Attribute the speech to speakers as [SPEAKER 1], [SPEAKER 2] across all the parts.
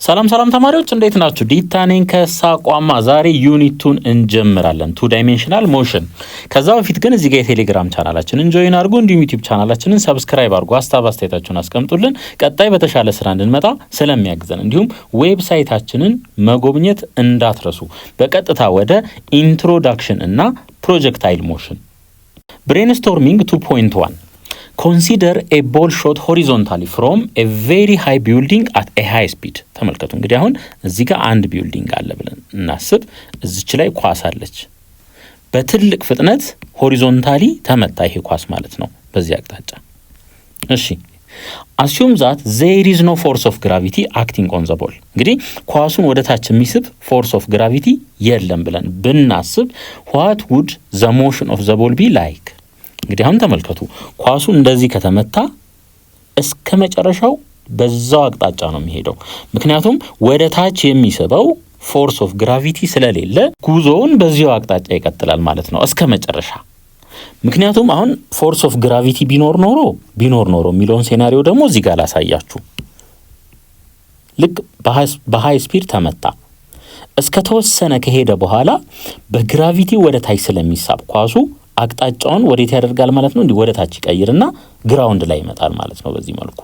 [SPEAKER 1] ሰላም ተማሪዎች እንዴት ናችሁ? ዲታ ነኝ ከሳቋማ። ዛሬ ዩኒቱን እንጀምራለን፣ ቱ ዳይሜንሽናል ሞሽን። ከዛ በፊት ግን እዚህ ጋር የቴሌግራም ቻናላችንን ጆይን አድርጉ፣ እንዲሁም ዩቲዩብ ቻናላችንን ሰብስክራይብ አድርጉ። አስተያየታችሁን አስቀምጡልን፣ ቀጣይ በተሻለ ስራ እንድንመጣ ስለሚያግዘን። እንዲሁም ዌብሳይታችንን መጎብኘት እንዳትረሱ። በቀጥታ ወደ ኢንትሮዳክሽን እና ፕሮጀክታይል ሞሽን። ብሬንስቶርሚንግ 2.1 Consider a ball shot horizontally from a very high building at a high speed. ተመልከቱ እንግዲህ አሁን እዚህ ጋር አንድ ቢልዲንግ አለ ብለን እናስብ። እዚች ላይ ኳስ አለች። በትልቅ ፍጥነት ሆሪዞንታሊ ተመታ ይሄ ኳስ ማለት ነው በዚህ አቅጣጫ። እሺ assume that there is no force of gravity acting on the ball. እንግዲህ ኳሱን ወደ ታች የሚስብ force of gravity የለም ብለን ብናስብ what would the motion of the ball be like? እንግዲህ አሁን ተመልከቱ ኳሱ እንደዚህ ከተመታ እስከ መጨረሻው በዛው አቅጣጫ ነው የሚሄደው። ምክንያቱም ወደ ታች የሚስበው ፎርስ ኦፍ ግራቪቲ ስለሌለ ጉዞውን በዚያው አቅጣጫ ይቀጥላል ማለት ነው እስከ መጨረሻ። ምክንያቱም አሁን ፎርስ ኦፍ ግራቪቲ ቢኖር ኖሮ የሚለውን ሴናሪዮ ደግሞ እዚህ ጋር ላሳያችሁ። ልክ በሃይ ስፒድ ተመታ እስከ ተወሰነ ከሄደ በኋላ በግራቪቲ ወደ ታች ስለሚሳብ ኳሱ አቅጣጫውን ወዴት ያደርጋል ማለት ነው? እንዲህ ወደ ታች ይቀይርና ግራውንድ ላይ ይመጣል ማለት ነው። በዚህ መልኩ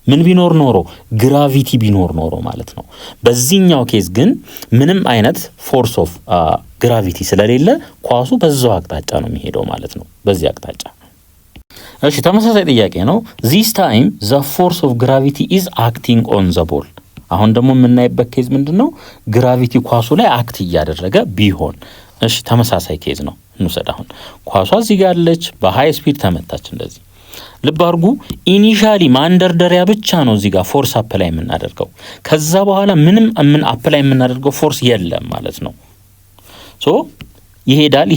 [SPEAKER 1] ምን ቢኖር ኖሮ? ግራቪቲ ቢኖር ኖሮ ማለት ነው። በዚህኛው ኬዝ ግን ምንም አይነት ፎርስ ኦፍ ግራቪቲ ስለሌለ ኳሱ በዛው አቅጣጫ ነው የሚሄደው ማለት ነው፣ በዚህ አቅጣጫ። እሺ ተመሳሳይ ጥያቄ ነው። this time the force of gravity is acting on the ball። አሁን ደግሞ የምናይበት ኬዝ ምንድነው? ግራቪቲ ኳሱ ላይ አክት እያደረገ ቢሆን። እሺ ተመሳሳይ ኬዝ ነው እንውሰድ። አሁን ኳሷ እዚህ ጋር አለች፣ በሃይ ስፒድ ተመታች። እንደዚህ ልብ አድርጉ። ኢኒሻሊ ማንደርደሪያ ብቻ ነው እዚህ ጋር ፎርስ አፕላይ የምናደርገው። ከዛ በኋላ ምንም አፕላይ የምናደርገው ፎርስ የለም ማለት ነው። ሶ ይሄዳል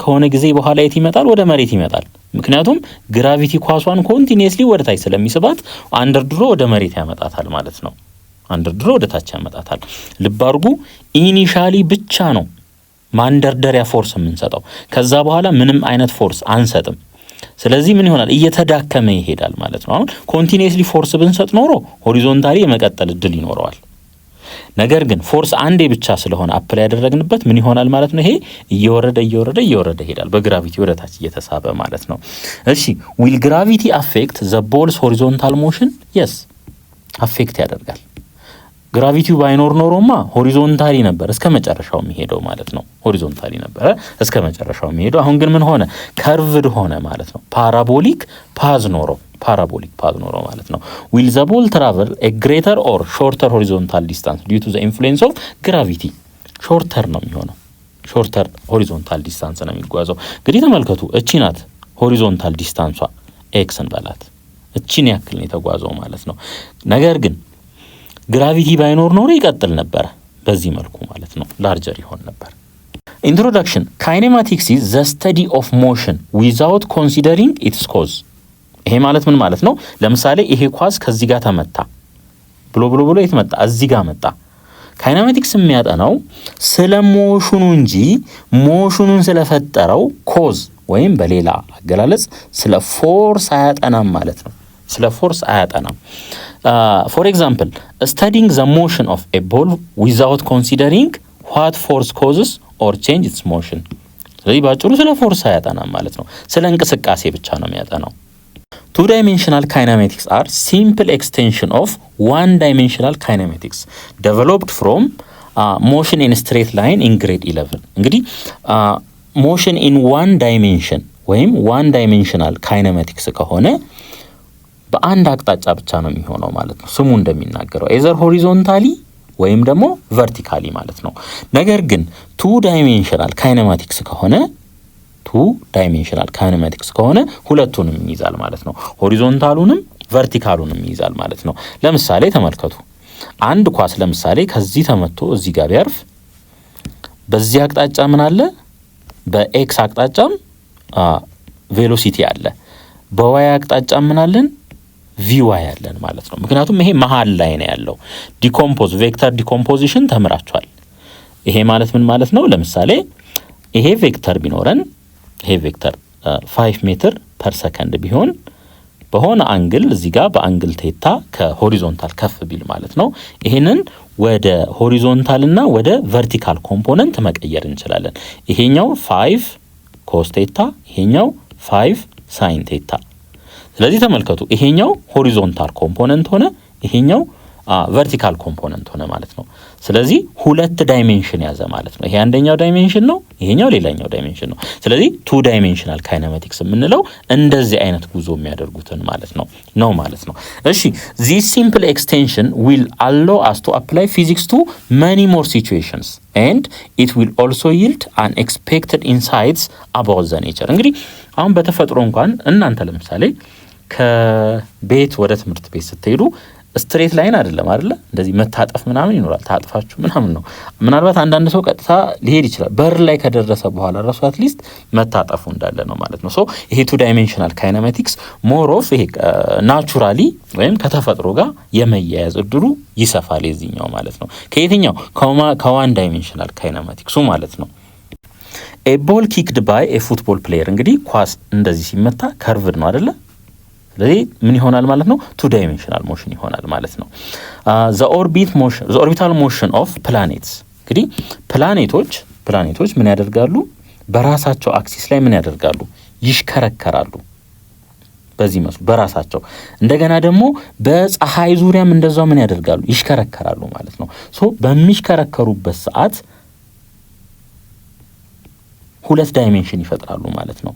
[SPEAKER 1] ከሆነ ጊዜ በኋላ የት ይመጣል? ወደ መሬት ይመጣል። ምክንያቱም ግራቪቲ ኳሷን ኮንቲኒየስሊ ወደ ታች ስለሚስባት አንደርድሮ ወደ መሬት ያመጣታል ማለት ነው። አንደርድሮ ወደ ታች ያመጣታል። ልብ አድርጉ። ኢኒሻሊ ብቻ ነው ማንደርደሪያ ፎርስ የምንሰጠው። ከዛ በኋላ ምንም አይነት ፎርስ አንሰጥም። ስለዚህ ምን ይሆናል? እየተዳከመ ይሄዳል ማለት ነው። አሁን ኮንቲኒየስሊ ፎርስ ብንሰጥ ኖሮ ሆሪዞንታሊ የመቀጠል እድል ይኖረዋል። ነገር ግን ፎርስ አንዴ ብቻ ስለሆነ አፕላይ ያደረግንበት ምን ይሆናል ማለት ነው? ይሄ እየወረደ ይሄዳል፣ በግራቪቲ ወደ ታች እየተሳበ ማለት ነው። እሺ ዊል ግራቪቲ አፌክት ዘ ቦልስ ሆሪዞንታል ሞሽን? የስ አፌክት ያደርጋል። ግራቪቲው ባይኖር ኖሮማ ሆሪዞንታሊ ነበር እስከ መጨረሻው የሚሄደው ማለት ነው። ሆሪዞንታሊ ነበር እስከ መጨረሻው የሚሄደው። አሁን ግን ምን ሆነ? ከርቭድ ሆነ ማለት ነው። ፓራቦሊክ ፓዝ ኖሮ ማለት ነው። ዊል ዘ ቦል ትራቨል ኤ ግሬተር ኦር ሾርተር ሆሪዞንታል ዲስታንስ ዲዩ ቱ ዘ ኢንፍሉዌንስ ኦፍ ግራቪቲ? ሾርተር ነው የሚሆነው። ሾርተር ሆሪዞንታል ዲስታንስ ነው የሚጓዘው። እንግዲህ ተመልከቱ፣ እቺ ናት ሆሪዞንታል ዲስታንሷ፣ ኤክስን በላት። እቺን ያክል ነው የተጓዘው ማለት ነው። ነገር ግን ግራቪቲ ባይኖር ኖሮ ይቀጥል ነበር በዚህ መልኩ ማለት ነው፣ ላርጀር ይሆን ነበር። ኢንትሮዳክሽን ካይኔማቲክስ ኢዝ ዘ ስተዲ ኦፍ ሞሽን ዊዛውት ኮንሲደሪንግ ኢትስ ኮዝ። ይሄ ማለት ምን ማለት ነው? ለምሳሌ ይሄ ኳስ ከዚህ ጋር ተመታ ብሎ የት መጣ? እዚህ ጋር መጣ። ካይኔማቲክስ የሚያጠናው ስለ ሞሽኑ እንጂ ሞሽኑን ስለፈጠረው ኮዝ ወይም በሌላ አገላለጽ ስለ ፎርስ አያጠናም ማለት ነው። ስለ ፎርስ አያጠናም። ፎር ኤግዛምፕል studying the motion of a ball without considering what force causes or change its motion። ስለዚህ ባጭሩ ስለ ፎርስ አያጠናም ማለት ነው። ስለ እንቅስቃሴ ብቻ ነው የሚያጠናው። two dimensional kinematics are simple extension of one dimensional kinematics developed from motion in straight line in grade 11። እንግዲህ motion in one dimension ወይም one dimensional kinematics ከሆነ በአንድ አቅጣጫ ብቻ ነው የሚሆነው ማለት ነው። ስሙ እንደሚናገረው ኤዘር ሆሪዞንታሊ ወይም ደግሞ ቨርቲካሊ ማለት ነው። ነገር ግን ቱ ዳይሜንሽናል ካይኔማቲክስ ከሆነ ሁለቱንም ይይዛል ማለት ነው። ሆሪዞንታሉንም ቨርቲካሉንም ይይዛል ማለት ነው። ለምሳሌ ተመልከቱ። አንድ ኳስ ለምሳሌ ከዚህ ተመቶ እዚህ ጋር ቢያርፍ በዚህ አቅጣጫ ምን አለ? በኤክስ አቅጣጫም ቬሎሲቲ አለ። በዋይ አቅጣጫ ምን አለን? ቪዋይ ያለን ማለት ነው። ምክንያቱም ይሄ መሃል ላይ ነው ያለው። ቬክተር ዲኮምፖዚሽን ተምራችኋል። ይሄ ማለት ምን ማለት ነው? ለምሳሌ ይሄ ቬክተር ቢኖረን ይሄ ቬክተር 5 ሜትር ፐር ሰከንድ ቢሆን በሆነ አንግል እዚህ ጋር በአንግል ቴታ ከሆሪዞንታል ከፍ ቢል ማለት ነው ይሄንን ወደ ሆሪዞንታልና ወደ ቨርቲካል ኮምፖነንት መቀየር እንችላለን። ይሄኛው 5 ኮስ ቴታ፣ ይሄኛው 5 ሳይን ቴታ። ስለዚህ ተመልከቱ ይሄኛው ሆሪዞንታል ኮምፖነንት ሆነ፣ ይሄኛው ቨርቲካል ኮምፖነንት ሆነ ማለት ነው። ስለዚህ ሁለት ዳይሜንሽን ያዘ ማለት ነው። ይሄ አንደኛው ዳይሜንሽን ነው፣ ይሄኛው ሌላኛው ዳይሜንሽን ነው። ስለዚህ 2 ዳይሜንሽናል ካይነማቲክስ የምንለው እንደዚህ አይነት ጉዞ የሚያደርጉትን ማለት ነው ማለት ነው። እሺ this simple extension will allow us to apply physics to many more situations and it will also yield unexpected insights about the nature። እንግዲህ አሁን በተፈጥሮ እንኳን እናንተ ለምሳሌ ከቤት ወደ ትምህርት ቤት ስትሄዱ ስትሬት ላይን አይደለም አይደለ? እንደዚህ መታጠፍ ምናምን ይኖራል። ታጥፋችሁ ምናምን ነው። ምናልባት አንዳንድ ሰው ቀጥታ ሊሄድ ይችላል። በር ላይ ከደረሰ በኋላ ራሱ አትሊስት መታጠፉ እንዳለ ነው ማለት ነው። ሶ ይሄ 2 ዳይሜንሽናል ካይነማቲክስ ሞር ኦፍ ይሄ ናቹራሊ ወይም ከተፈጥሮ ጋር የመያያዝ እድሉ ይሰፋል የዚህኛው ማለት ነው። ከየትኛው ከ1 ዳይሜንሽናል ካይነማቲክሱ ማለት ነው። ኤ ቦል ኪክድ ባይ ኤ ፉትቦል ፕሌየር እንግዲህ ኳስ እንደዚህ ሲመታ ከርቭድ ነው አይደለ? ስለዚህ ምን ይሆናል ማለት ነው? 2 ዳይሜንሽናል ሞሽን ይሆናል ማለት ነው። ዘ ኦርቢታል ሞሽን ኦፍ ፕላኔትስ እንግዲህ ፕላኔቶች ምን ያደርጋሉ? በራሳቸው አክሲስ ላይ ምን ያደርጋሉ? ይሽከረከራሉ። በዚህ መስሉ በራሳቸው እንደገና ደግሞ በፀሐይ ዙሪያም እንደዛው ምን ያደርጋሉ? ይሽከረከራሉ ማለት ነው። ሶ በሚሽከረከሩበት ሰዓት 2 ዳይሜንሽን ይፈጥራሉ ማለት ነው።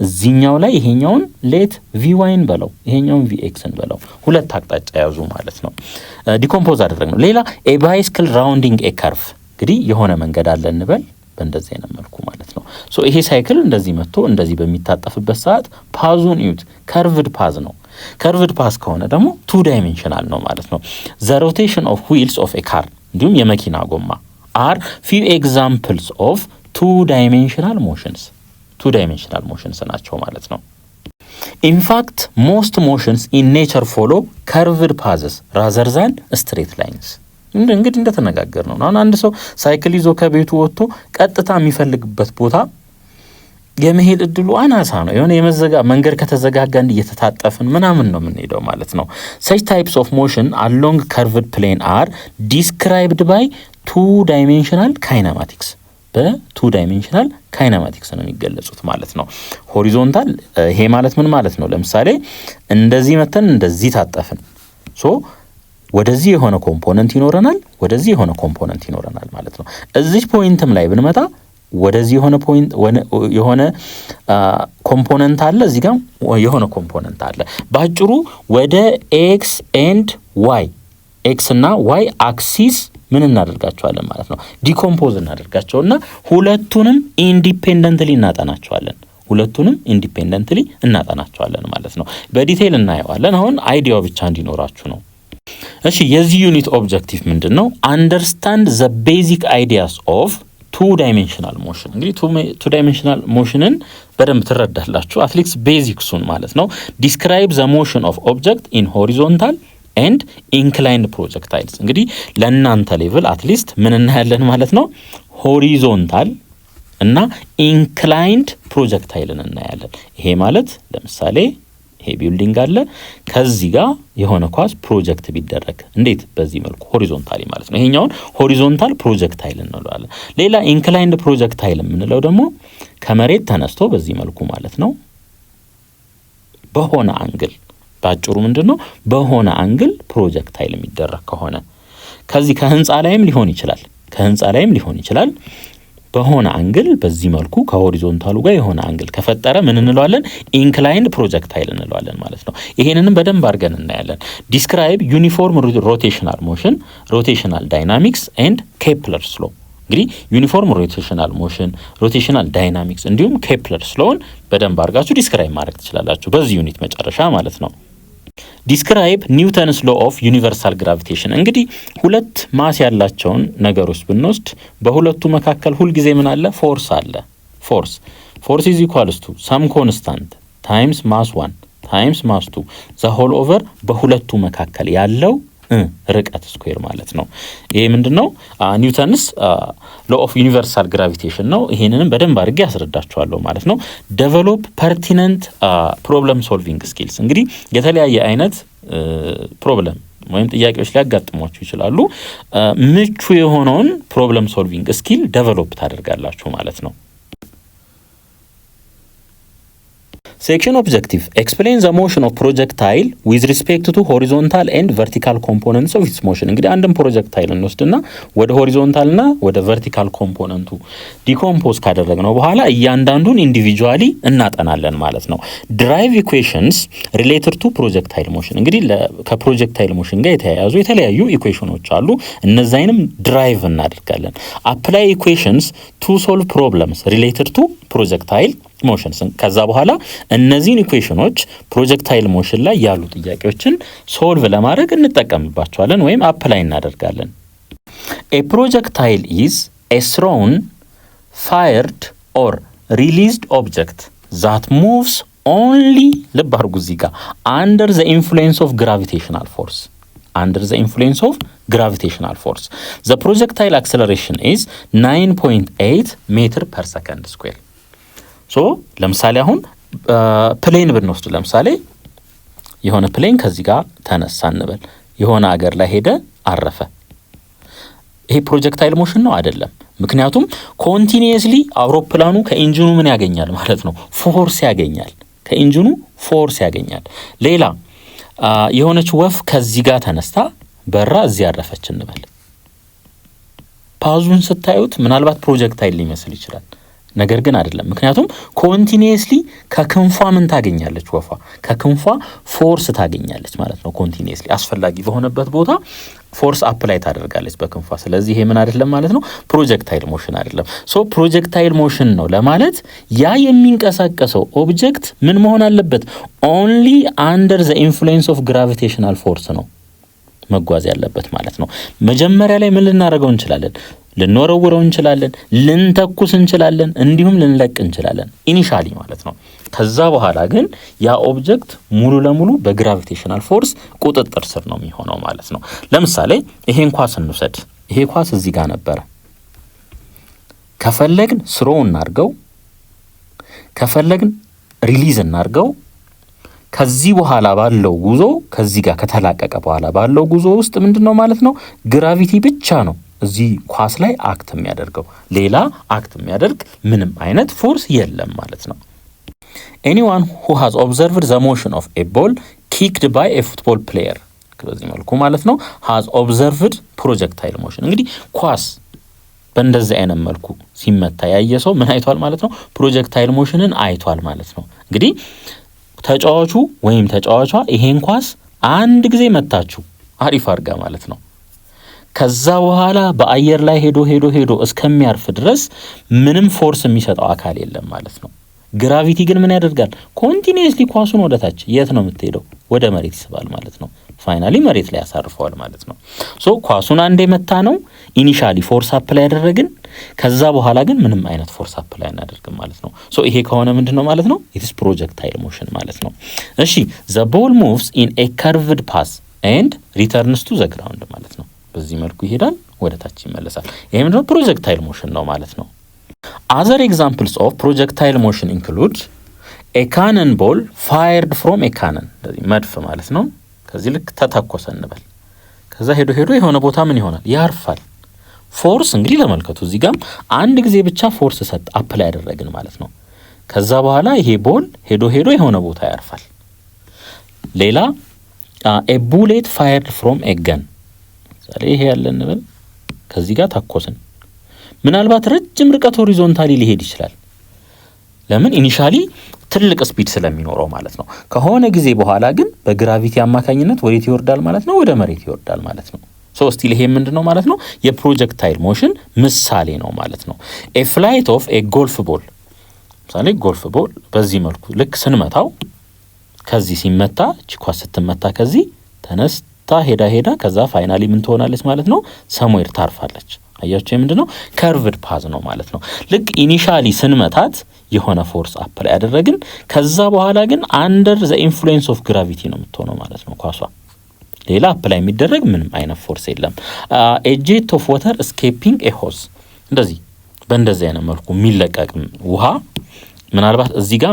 [SPEAKER 1] እዚህኛው ላይ ይሄኛውን ሌት ቪዋይን በለው ይሄኛውን ቪኤክስን በለው 2 አቅጣጫ ያዙ ማለት ነው። ዲኮምፖዝ አደረግነው። ሌላ ኤ ባይስክል ራውንዲንግ ኤ ከርቭ እንግዲህ የሆነ መንገድ አለ እንበል በእንደዚህ አይነት መልኩ ማለት ነው። ሶ ይሄ ሳይክል እንደዚህ መጥቶ እንደዚህ በሚታጠፍበት ሰዓት ፓዙን ዩት ከርቭድ ፓዝ ነው። ከርቭድ ፓዝ ከሆነ ደግሞ 2 ዳይሜንሽናል ነው ማለት ነው። ዘ ሮቴሽን ኦፍ ዊልስ ኦፍ ኤ ካር እንዲሁም የመኪና ጎማ አር ፊው ኤግዛምፕልስ ኦፍ 2 ዳይሜንሽናል ሞሽንስ 2 ዳይሜንሽናል ሞሽንስ ናቸው ማለት ነው። ኢንፋክት ሞስት ሞሽንስ ኢን ኔቸር ፎሎ ከርቭድ ፓዝስ ራዘር ዛን ስትሬት ላይንስ። እንግዲህ እንደተነጋገር ነው። አሁን አንድ ሰው ሳይክል ይዞ ከቤቱ ወጥቶ ቀጥታ የሚፈልግበት ቦታ የመሄድ እድሉ አናሳ ነው። የሆነ መንገድ ከተዘጋጋ እንዲ እየተታጠፍን ምናምን ነው የምንሄደው ማለት ነው። such types of motion along curved plane are described by 2 dimensional kinematics በ2 ዳይሜንሽናል ካይነማቲክስ ነው የሚገለጹት ማለት ነው። ሆሪዞንታል ይሄ ማለት ምን ማለት ነው? ለምሳሌ እንደዚህ መተን እንደዚህ ታጠፍን። ሶ ወደዚህ የሆነ ኮምፖነንት ይኖረናል፣ ወደዚህ የሆነ ኮምፖነንት ይኖረናል ማለት ነው። እዚህ ፖይንትም ላይ ብንመጣ ወደዚህ የሆነ ኮምፖነንት አለ፣ እዚህ ጋር የሆነ ኮምፖነንት አለ። ባጭሩ ወደ ኤክስ ኤንድ ዋይ ኤክስ እና ዋይ አክሲስ ምን እናደርጋቸዋለን ማለት ነው? ዲኮምፖዝ እናደርጋቸውና ሁለቱንም ኢንዲፔንደንትሊ እናጠናቸዋለን ማለት ነው። በዲቴይል እናየዋለን። አሁን አይዲያው ብቻ እንዲኖራችሁ ነው። እሺ የዚህ ዩኒት ኦብጀክቲቭ ምንድነው? አንደርስታንድ ዘ ቤዚክ አይዲያስ ኦፍ 2 ዳይሜንሽናል ሞሽን። እንግዲህ 2 ዳይሜንሽናል ሞሽንን በደንብ ትረዳላችሁ። አትሊክስ ቤዚክሱን ማለት ነው። ዲስክራይብ ዘ ሞሽን ኦፍ ኦብጀክት ኢን ሆሪዞንታል ኤንድ ኢንክላይንድ ፕሮጀክታይልስ። እንግዲህ ለእናንተ ሌቭል አትሊስት ምን እናያለን ማለት ነው? ሆሪዞንታል እና ኢንክላይንድ ፕሮጀክታይልን እናያለን። ይሄ ማለት ለምሳሌ ይሄ ቢልዲንግ አለ፣ ከዚህ ጋር የሆነ ኳስ ፕሮጀክት ቢደረግ እንዴት? በዚህ መልኩ ሆሪዞንታሊ ማለት ነው። ይሄኛውን ሆሪዞንታል ፕሮጀክታይል እንለዋለን። ሌላ ኢንክላይንድ ፕሮጀክታይል የምንለው ደግሞ ከመሬት ተነስቶ በዚህ መልኩ ማለት ነው በሆነ አንግል ባጭሩ ምንድነው? በሆነ አንግል ፕሮጀክታይል የሚደረግ ከሆነ ከዚህ ከህንጻ ላይም ሊሆን ይችላል በሆነ አንግል በዚህ መልኩ ከሆሪዞንታሉ ጋር የሆነ አንግል ከፈጠረ ምን እንለዋለን? ኢንክላይንድ ፕሮጀክታይል እንለዋለን ማለት ነው። ይሄንንም በደንብ አድርገን እናያለን። ዲስክራይብ ዩኒፎርም ሮቴሽናል ሞሽን፣ ሮቴሽናል ዳይናሚክስ ኤንድ ኬፕለርስ ሎ። እንግዲህ ዩኒፎርም ሮቴሽናል ሞሽን፣ ሮቴሽናል ዳይናሚክስ እንዲሁም ኬፕለርስ ሎውን በደንብ አድርጋችሁ ዲስክራይብ ማድረግ ትችላላችሁ በዚህ ዩኒት መጨረሻ ማለት ነው። ዲስክራይብ ኒውተንስ ሎ ኦፍ ዩኒቨርሳል ግራቪቴሽን። እንግዲህ 2 ማስ ያላቸውን ነገሮች ብንወስድ በሁለቱ መካከል ሁልጊዜ ምን አለ? ፎርስ አለ። ፎርስ ኢዝ ኢኳልስ ቱ ሰም ኮንስታንት ታይምስ ማስ 1 ታይምስ ማስ 2 ዘ ሆል ኦቨር በሁለቱ መካከል ያለው ርቀት ስኩዌር ማለት ነው። ይሄ ምንድነው? ኒውተንስ ሎ ኦፍ ዩኒቨርሳል ግራቪቴሽን ነው። ይሄንንም በደንብ አድርጌ ያስረዳችኋለሁ ማለት ነው። ዴቨሎፕ ፐርቲነንት ፕሮብለም ሶልቪንግ ስኪልስ። እንግዲህ የተለያየ አይነት ፕሮብለም ወይም ጥያቄዎች ሊያጋጥሟችሁ ይችላሉ። ምቹ የሆነውን ፕሮብለም ሶልቪንግ ስኪል ዴቨሎፕ ታደርጋላችሁ ማለት ነው። Section objective. Explain the motion of projectile with respect to horizontal and vertical components of its motion. እንግዲህ አንድም ፕሮጀክታይል እንወስድና ወደ ሆሪዞንታል እና ወደ ቨርቲካል ኮምፖነንቱ ዲኮምፖዝ ካደረግነው በኋላ እያንዳንዱን ኢንዲቪጁዋሊ እናጠናለን ማለት ነው። ድራይቭ ኢኩዌሽንስ ሪሌትድ ቱ ፕሮጀክታይል ሞሽን። እንግዲህ ከፕሮጀክታይል ሞሽን ጋር የተያያዙ የተለያዩ ኢኩዌሽኖች አሉ። እነዛይንም ድራይቭ እናደርጋለን። አፕላይ ኢኩዌሽንስ ቱ ሶልቭ ፕሮብለምስ ሪሌትድ ቱ ፕሮጀክታይል ሞሽንስ። ከዛ በኋላ እነዚህን ኢኩዌሽኖች ፕሮጀክታይል ሞሽን ላይ ያሉ ጥያቄዎችን ሶልቭ ለማድረግ እንጠቀምባቸዋለን ወይም አፕላይ እናደርጋለን። ኤ ፕሮጀክታይል ኢዝ ኤ thrown, fired or released object that moves only ልብ አድርጉ እዚህ ጋር under the influence of gravitational force. Under the influence of gravitational force. The projectile acceleration is 9.8 meter per second square. ሶ ለምሳሌ አሁን ፕሌን ብንወስድ ለምሳሌ የሆነ ፕሌን ከዚህ ጋር ተነሳ እንበል፣ የሆነ አገር ላይ ሄደ አረፈ። ይሄ ፕሮጀክታይል ሞሽን ነው አይደለም? ምክንያቱም ኮንቲኒየስሊ አውሮፕላኑ ከኢንጂኑ ምን ያገኛል ማለት ነው? ፎርስ ያገኛል። ከኢንጂኑ ፎርስ ያገኛል። ሌላ የሆነች ወፍ ከዚህ ጋር ተነስታ በራ እዚህ ያረፈች እንበል። ፓዙን ስታዩት ምናልባት ፕሮጀክታይል ሊመስል ይችላል፣ ነገር ግን አይደለም። ምክንያቱም ኮንቲኒየስሊ ከክንፏ ምን ታገኛለች? ወፏ ከክንፏ ፎርስ ታገኛለች ማለት ነው። ኮንቲኒየስሊ አስፈላጊ በሆነበት ቦታ ፎርስ አፕላይ ታደርጋለች በክንፏ። ስለዚህ ይሄ ምን አይደለም ማለት ነው? ፕሮጀክታይል ሞሽን አይደለም። ሶ ፕሮጀክታይል ሞሽን ነው ለማለት ያ የሚንቀሳቀሰው ኦብጀክት ምን መሆን አለበት? ኦንሊ አንደር ዘ ኢንፍሉዌንስ ኦፍ ግራቪቴሽናል ፎርስ ነው መጓዝ ያለበት ማለት ነው። መጀመሪያ ላይ ምን ልናደርገው እንችላለን? ልንወረውረው እንችላለን፣ ልንተኩስ እንችላለን፣ እንዲሁም ልንለቅ እንችላለን ኢኒሻሊ ማለት ነው። ከዛ በኋላ ግን ያ ኦብጀክት ሙሉ ለሙሉ በግራቪቴሽናል ፎርስ ቁጥጥር ስር ነው የሚሆነው ማለት ነው። ለምሳሌ ይሄን ኳስ እንውሰድ። ይሄ ኳስ እዚህ ጋር ነበረ። ከፈለግን ስሮ እናርገው፣ ከፈለግን ሪሊዝ እናርገው። ከዚህ በኋላ ባለው ጉዞ ከዚህ ጋር ከተላቀቀ በኋላ ባለው ጉዞ ውስጥ ምንድነው ማለት ነው? ግራቪቲ ብቻ ነው እዚህ ኳስ ላይ አክት የሚያደርገው። ሌላ አክት የሚያደርግ ምንም አይነት ፎርስ የለም ማለት ነው። anyone who has observed the motion of a ball kicked by a football player በዚህ መልኩ ማለት ነው has observed projectile motion። እንግዲህ ኳስ በእንደዚህ አይነት መልኩ ሲመታ ያየ ሰው ምን አይቷል ማለት ነው? ፕሮጀክታይል ሞሽንን አይቷል ማለት ነው። እንግዲህ ተጫዋቹ ወይም ተጫዋቿ ይሄን ኳስ አንድ ጊዜ መታችሁ አሪፍ አርጋ ማለት ነው። ከዛ በኋላ በአየር ላይ ሄዶ እስከሚያርፍ ድረስ ምንም ፎርስ የሚሰጠው አካል የለም ማለት ነው። ግራቪቲ ግን ምን ያደርጋል? ኮንቲኒየስሊ ኳሱን ወደታች የት ነው የምትሄደው? ወደ መሬት ይስባል ማለት ነው። ፋይናሊ መሬት ላይ ያሳርፈዋል ማለት ነው። ሶ ኳሱን አንዴ መታ ነው ኢኒሻሊ ፎርስ አፕላይ ያደረግን፣ ከዛ በኋላ ግን ምንም አይነት ፎርስ አፕላይ እናደርግም ማለት ነው። ሶ ይሄ ከሆነ ምንድነው ማለት ነው? ኢትስ ፕሮጀክታይል ሞሽን ማለት ነው። እሺ ዘ ቦል ሙቭስ ኢን ኤ ከርቭድ ፓስ ኤንድ ሪተርንስ ቱ ዘ ግራውንድ ማለት ነው። በዚህ መልኩ ይሄዳል፣ ወደ ታች ይመለሳል። ይሄ ምንድነው? ፕሮጀክታይል ሞሽን ነው ማለት ነው። Other examples of projectile motion include a cannonball fired from a cannon። መድፍ ማለት ነው። ከዚህ ልክ ተተኮሰ እንበል። ከዛ ሄዶ የሆነ ቦታ ምን ይሆናል? ያርፋል። ፎርስ እንግዲህ ተመልከቱ፣ እዚህ ጋር አንድ ጊዜ ብቻ ፎርስ ሰጥ አፕላይ ያደረግን ማለት ነው። ከዛ በኋላ ይሄ ቦል ሄዶ የሆነ ቦታ ያርፋል። ሌላ a bullet fired from a gun። ዛሬ ይሄ ያለ እንበል፣ ከዚህ ጋር ተኮስን። ምናልባት ረጅም ርቀት ሆሪዞንታሊ ሊሄድ ይችላል። ለምን? ኢኒሻሊ ትልቅ ስፒድ ስለሚኖረው ማለት ነው። ከሆነ ጊዜ በኋላ ግን በግራቪቲ አማካኝነት ወዴት ይወርዳል ማለት ነው? ወደ መሬት ይወርዳል ማለት ነው። ሶ ስቲል ይሄ ምንድነው ማለት ነው? የፕሮጀክታይል ሞሽን ምሳሌ ነው ማለት ነው። a flight of a golf ball። ምሳሌ ጎልፍ ቦል በዚህ መልኩ ልክ ስንመታው ከዚህ ሲመታ እቺ ኳስ ስትመታ ከዚህ ተነስታ ሄዳ ከዛ ፋይናሊ ምን ትሆናለች ማለት ነው? ሰምዌር ታርፋለች። አያችሁ ምንድነው? ከርቭድ ፓዝ ነው ማለት ነው። ልክ ኢኒሻሊ ስንመታት የሆነ ፎርስ አፕላይ ያደረግን፣ ከዛ በኋላ ግን አንደር ዘ ኢንፍሉዌንስ ኦፍ ግራቪቲ ነው የምትሆነው ማለት ነው ኳሷ። ሌላ አፕላይ የሚደረግ ምንም አይነት ፎርስ የለም። a jet of water escaping a hose እንደዚህ በእንደዚህ አይነት መልኩ የሚለቀቅ ውሃ ምናልባት እዚህ ጋር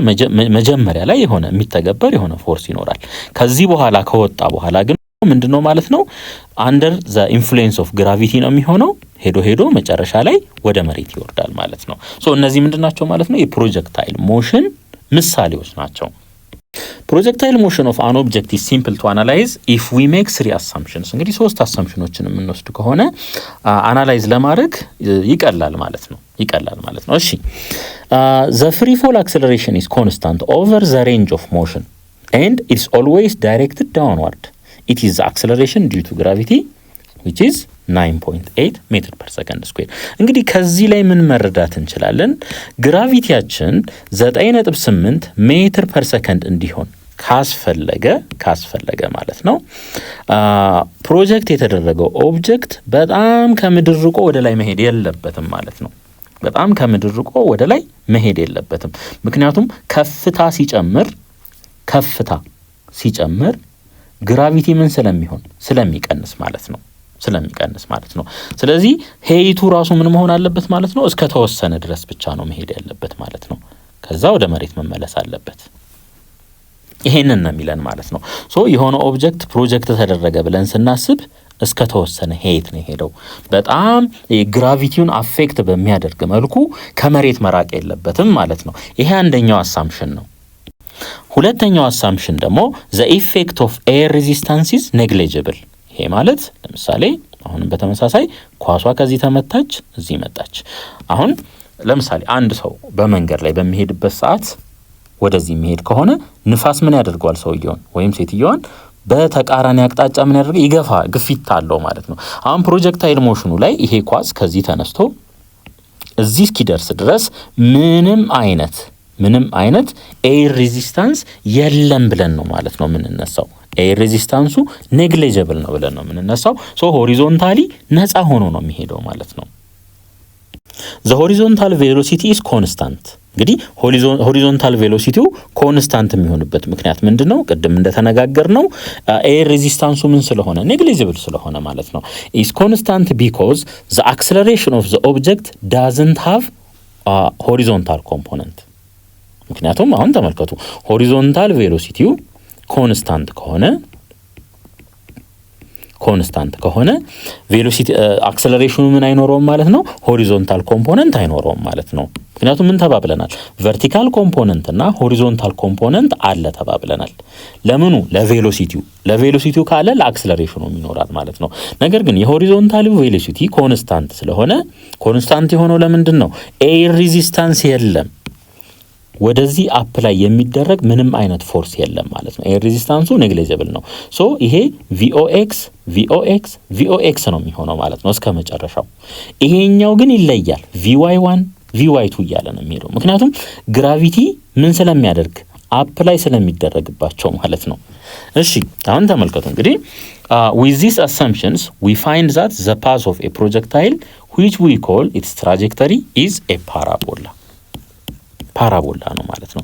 [SPEAKER 1] መጀመሪያ ላይ የሆነ የሚተገበር የሆነ ፎርስ ይኖራል። ከዚህ በኋላ ከወጣ በኋላ ግን ምንድነው ማለት ነው under the influence of gravity ነው የሚሆነው። ሄዶ መጨረሻ ላይ ወደ መሬት ይወርዳል ማለት ነው። እነዚህ ምንድናቸው ማለት ነው? የፕሮጀክታይል ሞሽን ምሳሌዎች ናቸው። projectile motion of an object is simple to analyze if we make 3 assumptions እንግዲህ 3 assumptionዎችን የምንወስድ ከሆነ አናላይዝ ለማድረግ ይቀላል ማለት ነው። እሺ the free fall acceleration is constant over the range of motion and it's always directed downward. It is the acceleration due to gravity which is 9.8 meter per second square. እንግዲህ ከዚህ ላይ ምን መረዳት እንችላለን? ግራቪቲያችን 9.8 ሜትር ፐር ሰከንድ እንዲሆን ካስፈለገ ማለት ነው ፕሮጀክት የተደረገው ኦብጀክት በጣም ከምድር ርቆ ወደ ላይ መሄድ የለበትም ማለት ነው። በጣም ከምድር ርቆ ወደ ላይ መሄድ የለበትም። ምክንያቱም ከፍታ ሲጨምር ግራቪቲ ምን ስለሚቀንስ ማለት ነው። ስለዚህ ሄይቱ ራሱ ምን መሆን አለበት ማለት ነው? እስከ ተወሰነ ድረስ ብቻ ነው መሄድ ያለበት ማለት ነው። ከዛ ወደ መሬት መመለስ አለበት። ይሄንን ነው የሚለን ማለት ነው። የሆነ ኦብጀክት ፕሮጀክት ተደረገ ብለን ስናስብ እስከ ተወሰነ ሄይት ነው ሄደው በጣም ግራቪቲውን አፌክት በሚያደርግ መልኩ ከመሬት መራቅ የለበትም ማለት ነው። ይሄ አንደኛው አሳምፕሽን ነው። ሁለተኛው አሳምፕሽን ደግሞ the effect of air resistance is negligible። ይሄ ማለት ለምሳሌ አሁንም በተመሳሳይ ኳሷ ከዚህ ተመታች እዚህ መጣች። አሁን ለምሳሌ አንድ ሰው በመንገድ ላይ በሚሄድበት ሰዓት ወደዚህ የሚሄድ ከሆነ ንፋስ ምን ያደርገዋል? ሰውየውን ወይም ሴትየዋን በተቃራኒ አቅጣጫ ምን ያደርገ ግፊት አለው ማለት ነው። አሁን ፕሮጀክታይል ሞሽኑ ላይ ይሄ ኳስ ከዚህ ተነስቶ እዚህ እስኪደርስ ድረስ ምንም አይነት ኤር ሬዚስታንስ የለም ብለን ነው ማለት ነው የምንነሳው። ኤር ሬዚስታንሱ ኔግሊጂብል ነው ብለን ነው የምንነሳው። ሆሪዞንታሊ ነፃ ሆኖ ነው የሚሄደው ማለት ነው። the horizontal velocity is constant። እንግዲህ ሆሪዞንታል ቬሎሲቲው ኮንስታንት የሚሆንበት ምክንያት ምንድነው? ቅድም እንደተነጋገርነው ኤር ሬዚስታንሱ ምን ስለሆነ ኔግሊጂብል ስለሆነ ማለት ነው። is constant because the acceleration of the object doesn't have a horizontal component። ምክንያቱም አሁን ተመልከቱ ሆሪዞንታል ቬሎሲቲው ኮንስታንት ከሆነ ቬሎሲቲ አክሰለሬሽኑ ምን አይኖረውም ማለት ነው? ሆሪዞንታል ኮምፖነንት አይኖረውም ማለት ነው። ምክንያቱም ምን ተባብለናል? ቨርቲካል ኮምፖነንት እና ሆሪዞንታል ኮምፖነንት አለ ተባብለናል። ለምኑ? ለቬሎሲቲው ካለ ለአክሰለሬሽኑ ይኖራል ማለት ነው። ነገር ግን የሆሪዞንታል ቬሎሲቲ ኮንስታንት ስለሆነ ኮንስታንት የሆነው ለምንድን ነው? ኤር ሬዚስታንስ የለም። ወደዚህ አፕ ላይ የሚደረግ ምንም አይነት ፎርስ የለም ማለት ነው። ኤር ሬዚስታንሱ ኔግሊጂብል ነው። ይሄ ቪኦኤክስ ነው የሚሆነው ማለት ነው እስከ መጨረሻው። ይሄኛው ግን ይለያል። ቪዋይ1 ቪዋይ2 እያለ ነው የሚሄደው። ምክንያቱም ግራቪቲ ምን ስለሚያደርግ አፕ ላይ ስለሚደረግባቸው ማለት ነው። እሺ አሁን ተመልከቱ እንግዲህ with these assumptions we find that the path of a projectile which we call its trajectory is a ፓራቦላ ነው ማለት ነው።